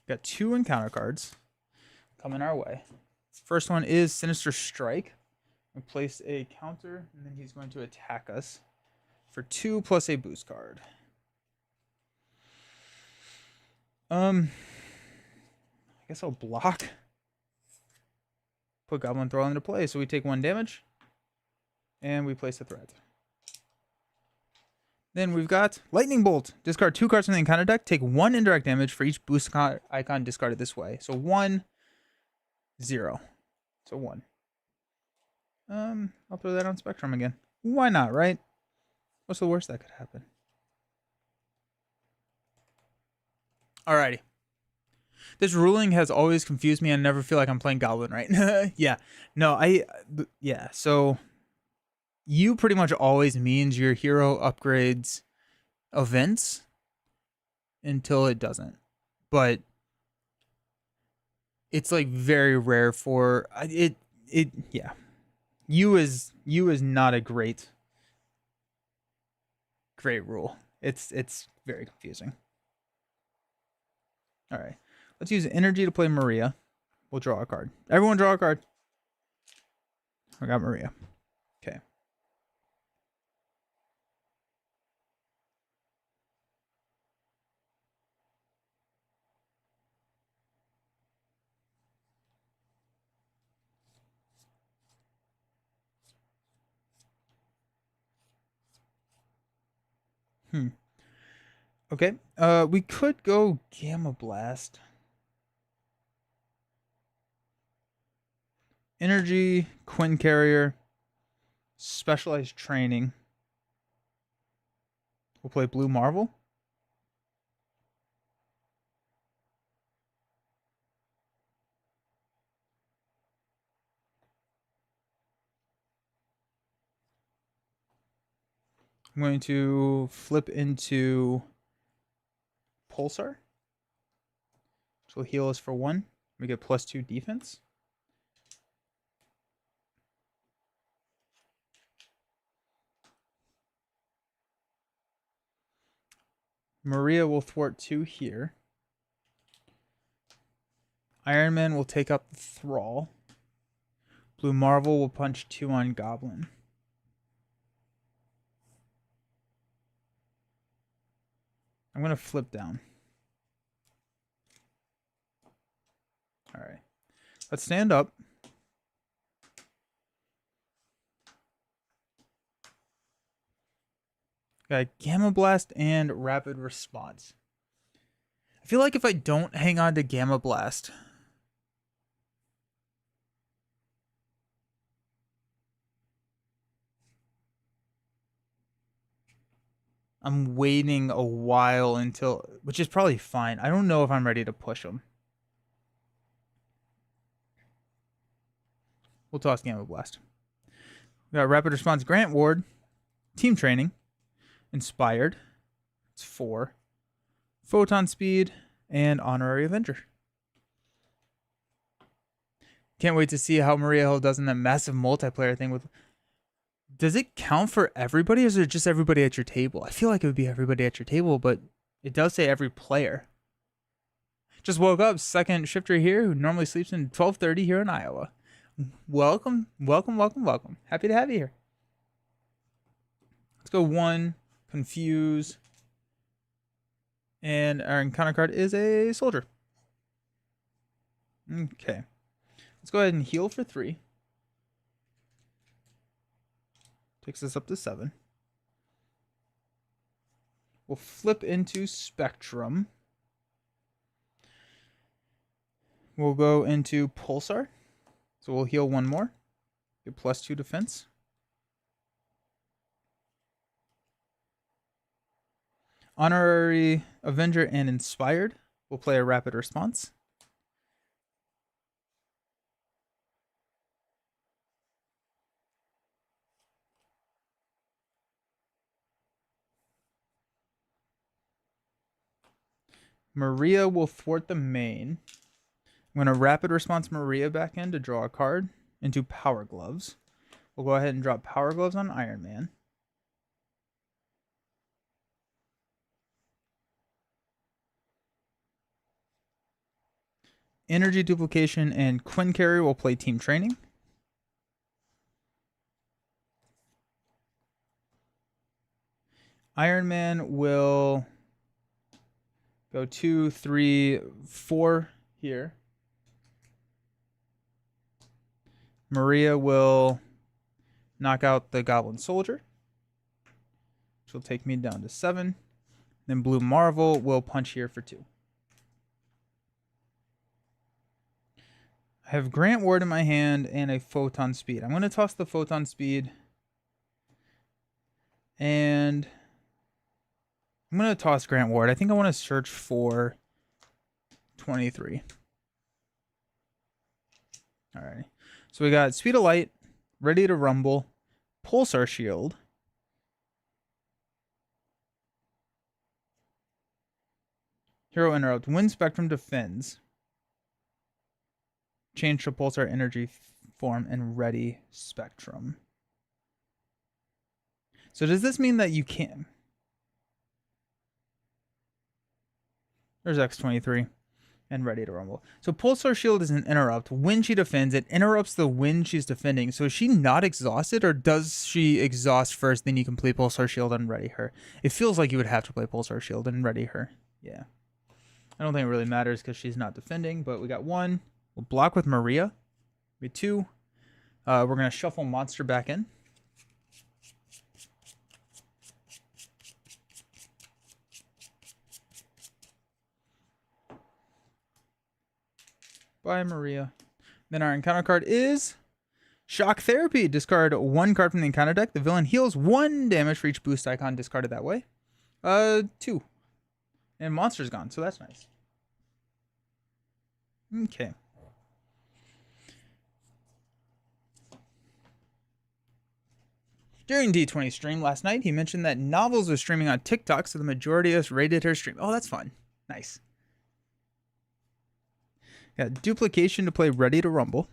Got 2 encounter cards coming our way. First one is Sinister Strike. We place a counter, and then he's going to attack us for 2 plus a boost card. I guess I'll block. Put Goblin Throw into play, so we take 1 damage, and we place a threat. Then we've got Lightning Bolt. Discard 2 cards from the encounter deck. Take 1 indirect damage for each boost icon discarded this way. So 1, 0. So 1. I'll throw that on Spectrum again. Why not, right? What's the worst that could happen? Alrighty. This ruling has always confused me. I never feel like I'm playing Goblin right. Yeah. No, yeah. So you pretty much always means your hero upgrades events until it doesn't. But it's like very rare for it. Yeah. You is not a great rule. It's very confusing. All right. Let's use energy to play Maria. We'll draw a card. Everyone draw a card. I got Maria. Okay. Okay. We could go Gamma Blast. Energy, Quinn Carrier, Specialized Training. We'll play Blue Marvel. I'm going to flip into Pulsar, which will heal us for 1. We get +2 defense. Maria will thwart 2 here. Iron Man will take up the Thrall. Blue Marvel will punch 2 on Goblin. I'm going to flip down. All right. Let's stand up. Got Gamma Blast and Rapid Response. I feel like if I don't hang on to Gamma Blast, I'm waiting a while until, which is probably fine. I don't know if I'm ready to push them. We'll toss Gamma Blast. We got Rapid Response, Grant Ward, Team Training, Inspired. It's 4. Photon Speed, and Honorary Avenger. Can't wait to see how Maria Hill does in that massive multiplayer thing with... Does it count for everybody, or is it just everybody at your table? I feel like it would be everybody at your table, but it does say every player. Just woke up, second shifter here, who normally sleeps in 12:30 here in Iowa. Welcome, welcome, welcome, welcome. Happy to have you here. Let's go 1, Confuse. And our encounter card is a soldier. Okay. Let's go ahead and heal for 3. Takes us up to 7. We'll flip into Spectrum. We'll go into Pulsar. So we'll heal 1 more. Get +2 defense. Honorary Avenger and Inspired. We'll play a Rapid Response. Maria will thwart the main. I'm going to Rapid Response Maria back in to draw a card into Power Gloves. We'll go ahead and drop Power Gloves on Iron Man. Energy Duplication and Quinn Carrier will play Team Training. Iron Man will go 2, 3, 4 here. Maria will knock out the Goblin Soldier, which will take me down to 7. Then Blue Marvel will punch here for 2. I have Grant Ward in my hand and a Photon Speed. I'm going to toss the Photon Speed. And I'm going to toss Grant Ward. I think I want to search for 23. All right. So we got Speed of Light, Ready to Rumble, Pulsar Shield. Hero Interrupt. Wind Spectrum defends. Change to Pulsar Energy form and Ready Spectrum. So does this mean that you can't? There's X23 and Ready to Rumble. So Pulsar Shield is an interrupt. When she defends, it interrupts the wind she's defending. So is she not exhausted, or does she exhaust first, then you can play Pulsar Shield and ready her? It feels like you would have to play Pulsar Shield and ready her. Yeah. I don't think it really matters because she's not defending, but we got 1. We'll block with Maria. We 2. We're going to shuffle Monster back in. Bye, Maria. Then our encounter card is Shock Therapy. Discard 1 card from the encounter deck. The villain heals 1 damage for each boost icon discarded that way. 2. And Monster's gone, so that's nice. Okay. During D20's stream last night, he mentioned that Novels was streaming on TikTok, so the majority of us rated her stream. Oh, that's fun. Nice. Got Duplication to play Ready to Rumble.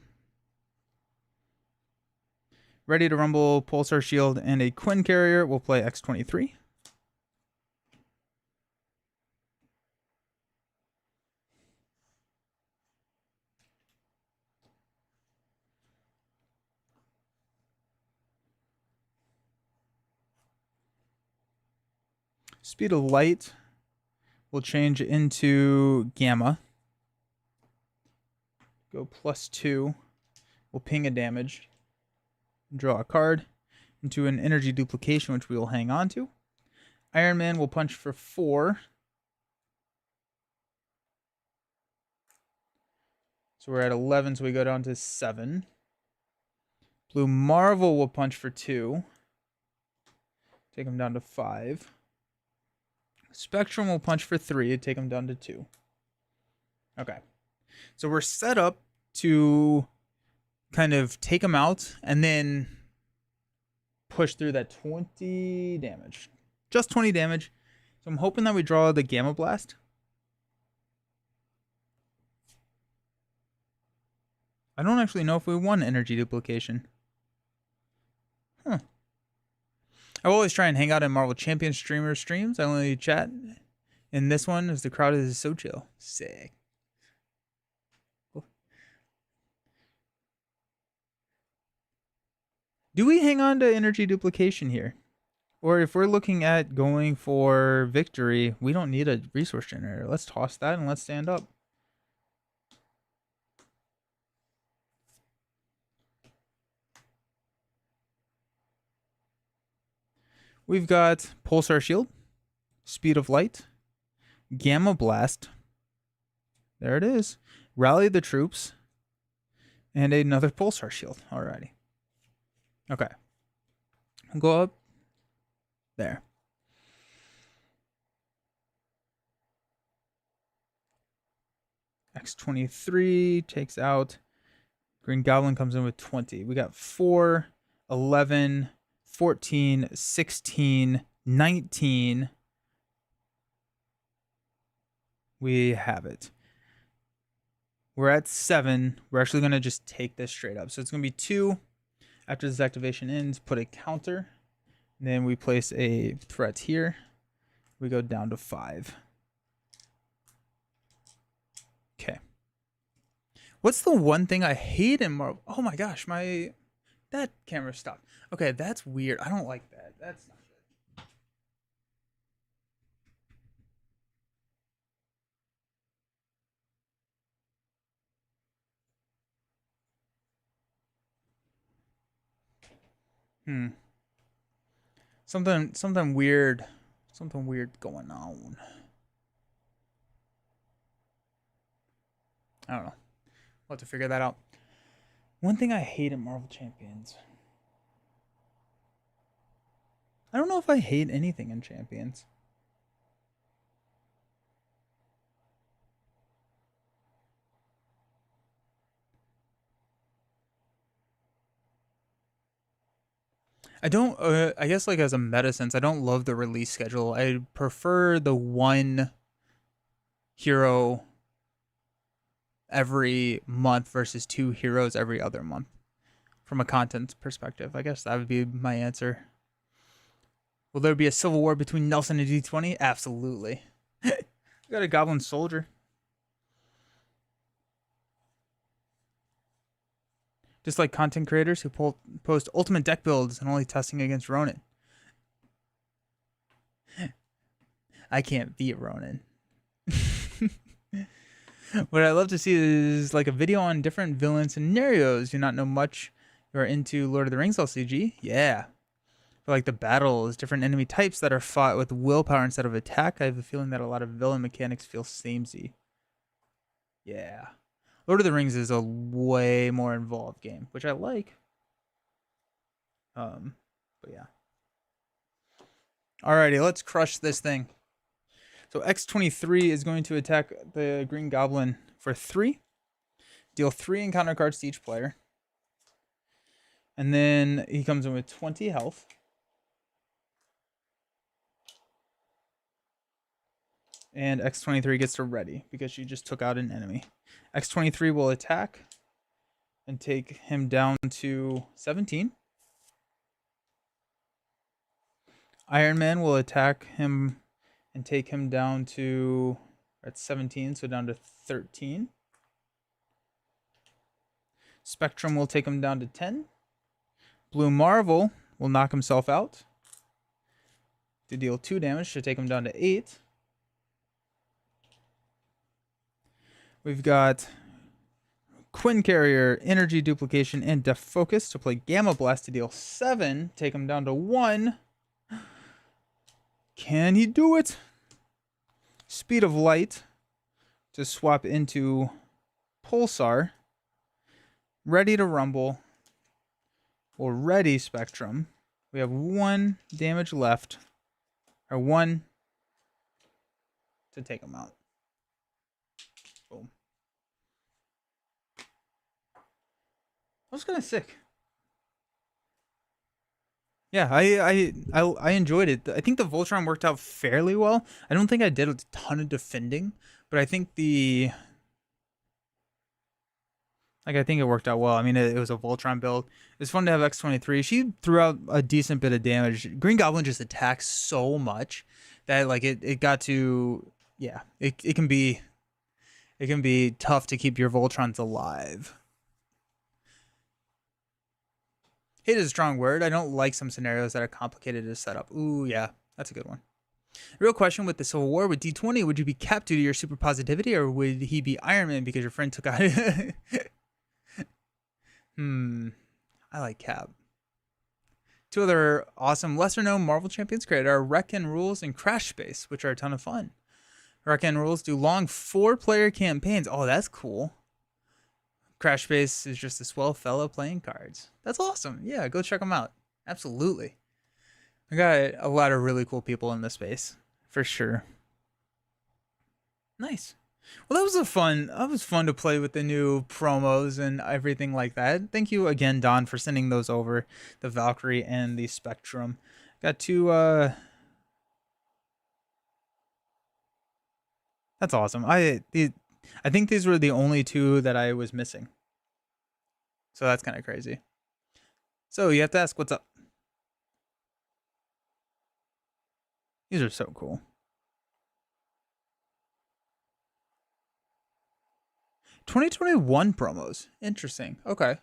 Ready to Rumble, Pulsar Shield, and a Quinn Carrier will play X23. Speed of light will change into gamma. Go +2. We'll ping a damage. Draw a card into an energy duplication, which we will hang on to. Iron Man will punch for 4. So we're at 11, so we go down to 7. Blue Marvel will punch for 2. Take him down to 5. Spectrum will punch for 3. Take him down to 2. Okay. So we're set up to kind of take him out and then push through that 20 damage. Just 20 damage. So I'm hoping that we draw the Gamma Blast. I don't actually know if we won energy duplication. Huh. I will always try and hang out in Marvel Champions streamer streams. I only chat in this one as the crowd is so chill. Sick. Do we hang on to energy duplication here? Or if we're looking at going for victory, we don't need a resource generator. Let's toss that and let's stand up. We've got Pulsar Shield, Speed of Light, Gamma Blast. There it is. Rally the Troops, and another Pulsar Shield. Alrighty. Okay. Go up. There. X23 takes out. Green Goblin comes in with 20. We got 4, 11, 14, 16, 19. We have it. We're at 7. We're actually going to just take this straight up. So it's going to be 2. After this activation ends, put a counter. And then we place a threat here. We go down to 5. Okay. What's the one thing I hate in Marvel? Oh my gosh, that camera stopped. Okay, that's weird. I don't like that. That's not good. Something weird going on. I don't know. We'll have to figure that out. One thing I hate in Marvel Champions. I don't know if I hate anything in Champions. I don't, I guess like as a meta sense, I don't love the release schedule. I prefer the one hero every month versus 2 heroes every other month. From a content perspective, I guess that would be my answer. Will there be a civil war between Nelson and D20? Absolutely. We got a Goblin Soldier. Just like content creators who post ultimate deck builds and only testing against Ronin. I can't beat Ronin. What I love to see is like a video on different villain scenarios. Do not know much. You're into Lord of the Rings LCG? Yeah. For like the battles, different enemy types that are fought with willpower instead of attack. I have a feeling that a lot of villain mechanics feel samey. Yeah. Lord of the Rings is a way more involved game, which I like. But yeah. Alrighty, let's crush this thing. So X23 is going to attack the Green Goblin for 3. Deal 3 encounter cards to each player. And then he comes in with 20 health. And X23 gets to ready because she just took out an enemy. X23 will attack and take him down to 17. Iron Man will attack him and take him down to, at 17, so down to 13. Spectrum will take him down to 10. Blue Marvel will knock himself out. to deal 2 damage to take him down to 8. We've got Quinn Carrier, Energy Duplication, and Def Focus to play Gamma Blast to deal 7, take him down to 1. Can he do it? Speed of Light to swap into Pulsar. Ready to Rumble. Or Ready Spectrum. We have 1 damage left. Or 1 to take him out. Boom. That was kind of sick. Yeah, I enjoyed it. I think the Voltron worked out fairly well. I don't think I did a ton of defending, but I think I think it worked out well. I mean, it was a Voltron build. It's fun to have X-23. She threw out a decent bit of damage. Green Goblin just attacks so much that like it got to, yeah, it can be tough to keep your Voltrons alive. Hate is a strong word. I don't like some scenarios that are complicated to set up. Ooh, yeah, that's a good one. Real question with the Civil War with D20, would you be Cap due to your super positivity, or would he be Iron Man because your friend took out I like Cap. 2 other awesome lesser-known Marvel Champions created are Wreck-In Rules and Crash Space, which are a ton of fun. Wreck-In Rules do long 4-player campaigns. Oh, that's cool. Crash Space is just a swell fellow playing cards. That's awesome. Yeah, go check them out. Absolutely. I got a lot of really cool people in this space, for sure. Nice. Well, that was fun to play with the new promos and everything like that. Thank you again, Don, for sending those over, the Valkyrie and the Spectrum. Got 2 That's awesome. I think these were the only 2 that I was missing. So that's kind of crazy. So you have to ask what's up. These are so cool. 2021 promos. Interesting. Okay.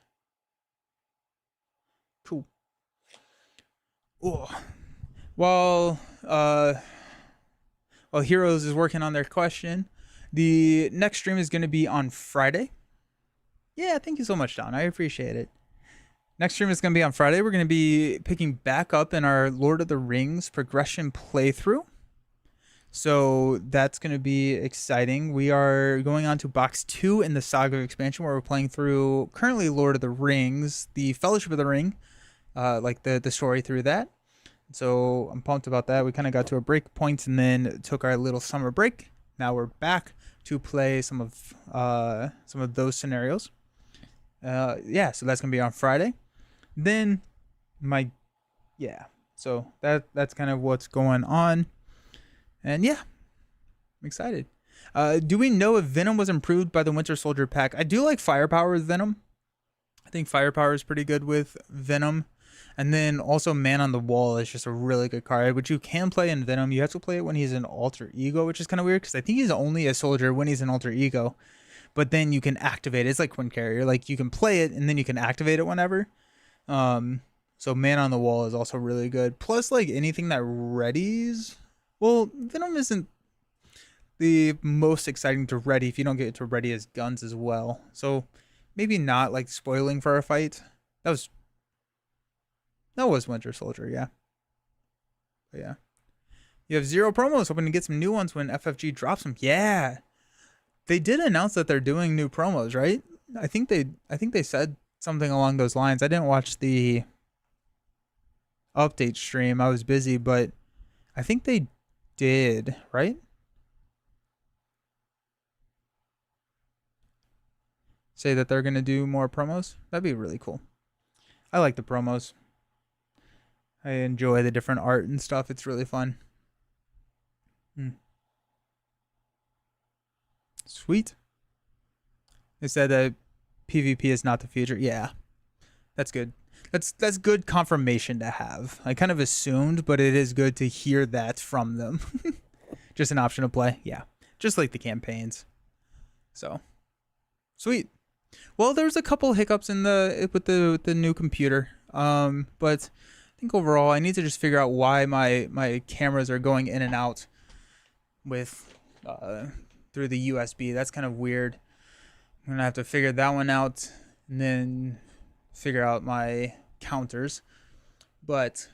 Cool. Oh. While Heroes is working on their question, the next stream is going to be on Friday. Yeah, thank you so much, Don. I appreciate it. Next stream is going to be on Friday. We're going to be picking back up in our Lord of the Rings progression playthrough. So that's going to be exciting. We are going on to box 2 in the Saga expansion, where we're playing through currently Lord of the Rings, the Fellowship of the Ring, like the story through that. So I'm pumped about that. We kind of got to a break point and then took our little summer break. Now we're back to play some of those scenarios. Yeah, so that's gonna be on Friday. Then so that's kind of what's going on. And yeah, I'm excited. Do we know if Venom was improved by the Winter Soldier pack? I do like Firepower with Venom. I think Firepower is pretty good with Venom. And then also Man on the Wall is just a really good card, which you can play in Venom. You have to play it when he's an alter ego, which is kind of weird because I think he's only a soldier when he's an alter ego. But then you can activate it. It's like Quinn Carrier. Like you can play it and then you can activate it whenever. So Man on the Wall is also really good. Plus, like anything that readies. Well, Venom isn't the most exciting to ready if you don't get to ready his guns as well. So maybe not like spoiling for a fight. That was Winter Soldier, yeah. But yeah. You have 0 promos, hoping to get some new ones when FFG drops them. Yeah. They did announce that they're doing new promos, right? I think they said something along those lines. I didn't watch the update stream. I was busy, but I think they did, right? Say that they're going to do more promos. That'd be really cool. I like the promos. I enjoy the different art and stuff. It's really fun. Sweet. They said that PvP is not the future. Yeah, that's good. That's good confirmation to have. I kind of assumed, but it is good to hear that from them. Just an option to play. Yeah, just like the campaigns. So, sweet. Well, there's a couple hiccups with the new computer. But think overall I need to just figure out why my cameras are going in and out with through the USB. That's kind of weird. I'm gonna have to figure that one out and then figure out my counters. But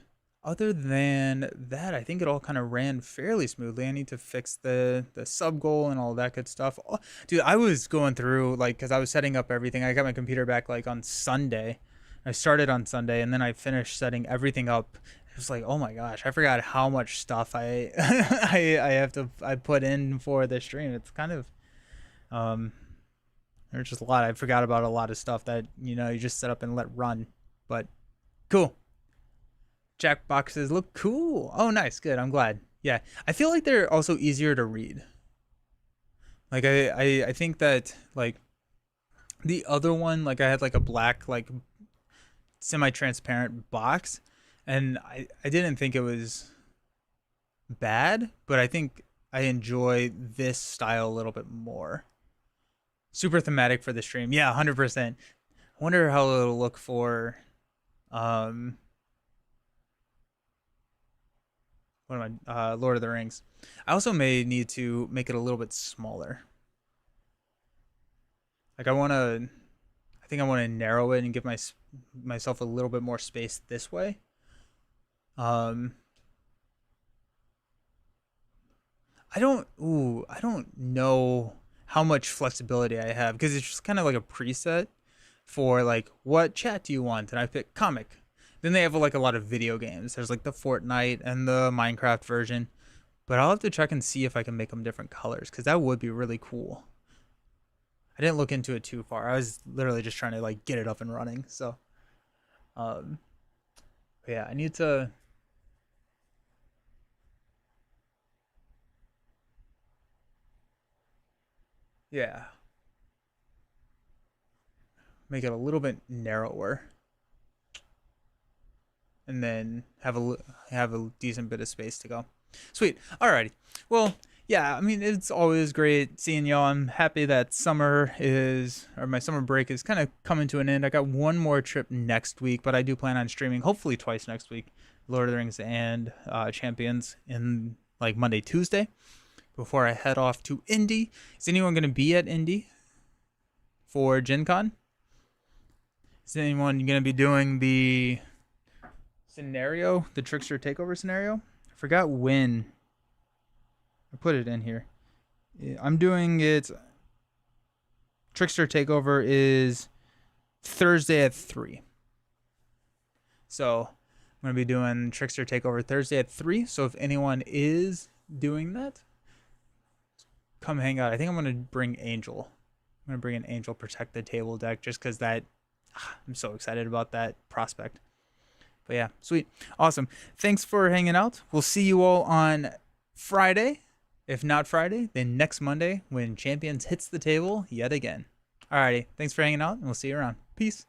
other than that, I think it all kind of ran fairly smoothly. I need to fix the sub goal and all that good stuff. Oh, dude, I was going through, like, because I was setting up everything. I got my computer back like on Sunday. I started on Sunday and then I finished setting everything up. It was like, oh my gosh, I forgot how much stuff I I put in for the stream. It's kind of there's just a lot. I forgot about a lot of stuff that, you know, you just set up and let run. But cool. Jack boxes look cool. Oh, nice. Good. I'm glad. Yeah. I feel like they're also easier to read. Like I think that like the other one, like I had like a black, like semi-transparent box, and I didn't think it was bad, but I think I enjoy this style a little bit more. Super thematic for the stream. Yeah, 100%. I wonder how it'll look for what am I? Lord of the Rings. I also may need to make it a little bit smaller. Like I think I want to narrow it and give myself a little bit more space this way. I don't know how much flexibility I have because it's just kind of like a preset for like what chat do you want, and I pick comic. Then they have like a lot of video games. There's like the Fortnite and the Minecraft version, but I'll have to check and see if I can make them different colors because that would be really cool. I didn't look into it too far. I was literally just trying to like get it up and running. So, yeah, I need to. Yeah, make it a little bit narrower, and then have a decent bit of space to go. Sweet. Alrighty. Well, yeah, I mean, it's always great seeing y'all. I'm happy that my summer break is kind of coming to an end. I got one more trip next week, but I do plan on streaming hopefully twice next week, Lord of the Rings and Champions in like Monday, Tuesday, before I head off to Indy. Is anyone going to be at Indy for Gen Con? Is anyone going to be doing the scenario, the Trickster Takeover scenario? I forgot when. I put it in here. I'm doing it. Trickster Takeover is Thursday at 3. So I'm going to be doing Trickster Takeover Thursday at 3. So if anyone is doing that, come hang out. I think I'm going to bring Angel. I'm going to bring an Angel Protect the Table deck just because I'm so excited about that prospect. But yeah, sweet. Awesome. Thanks for hanging out. We'll see you all on Friday. If not Friday, then next Monday when Champions hits the table yet again. Alrighty, thanks for hanging out, and we'll see you around. Peace.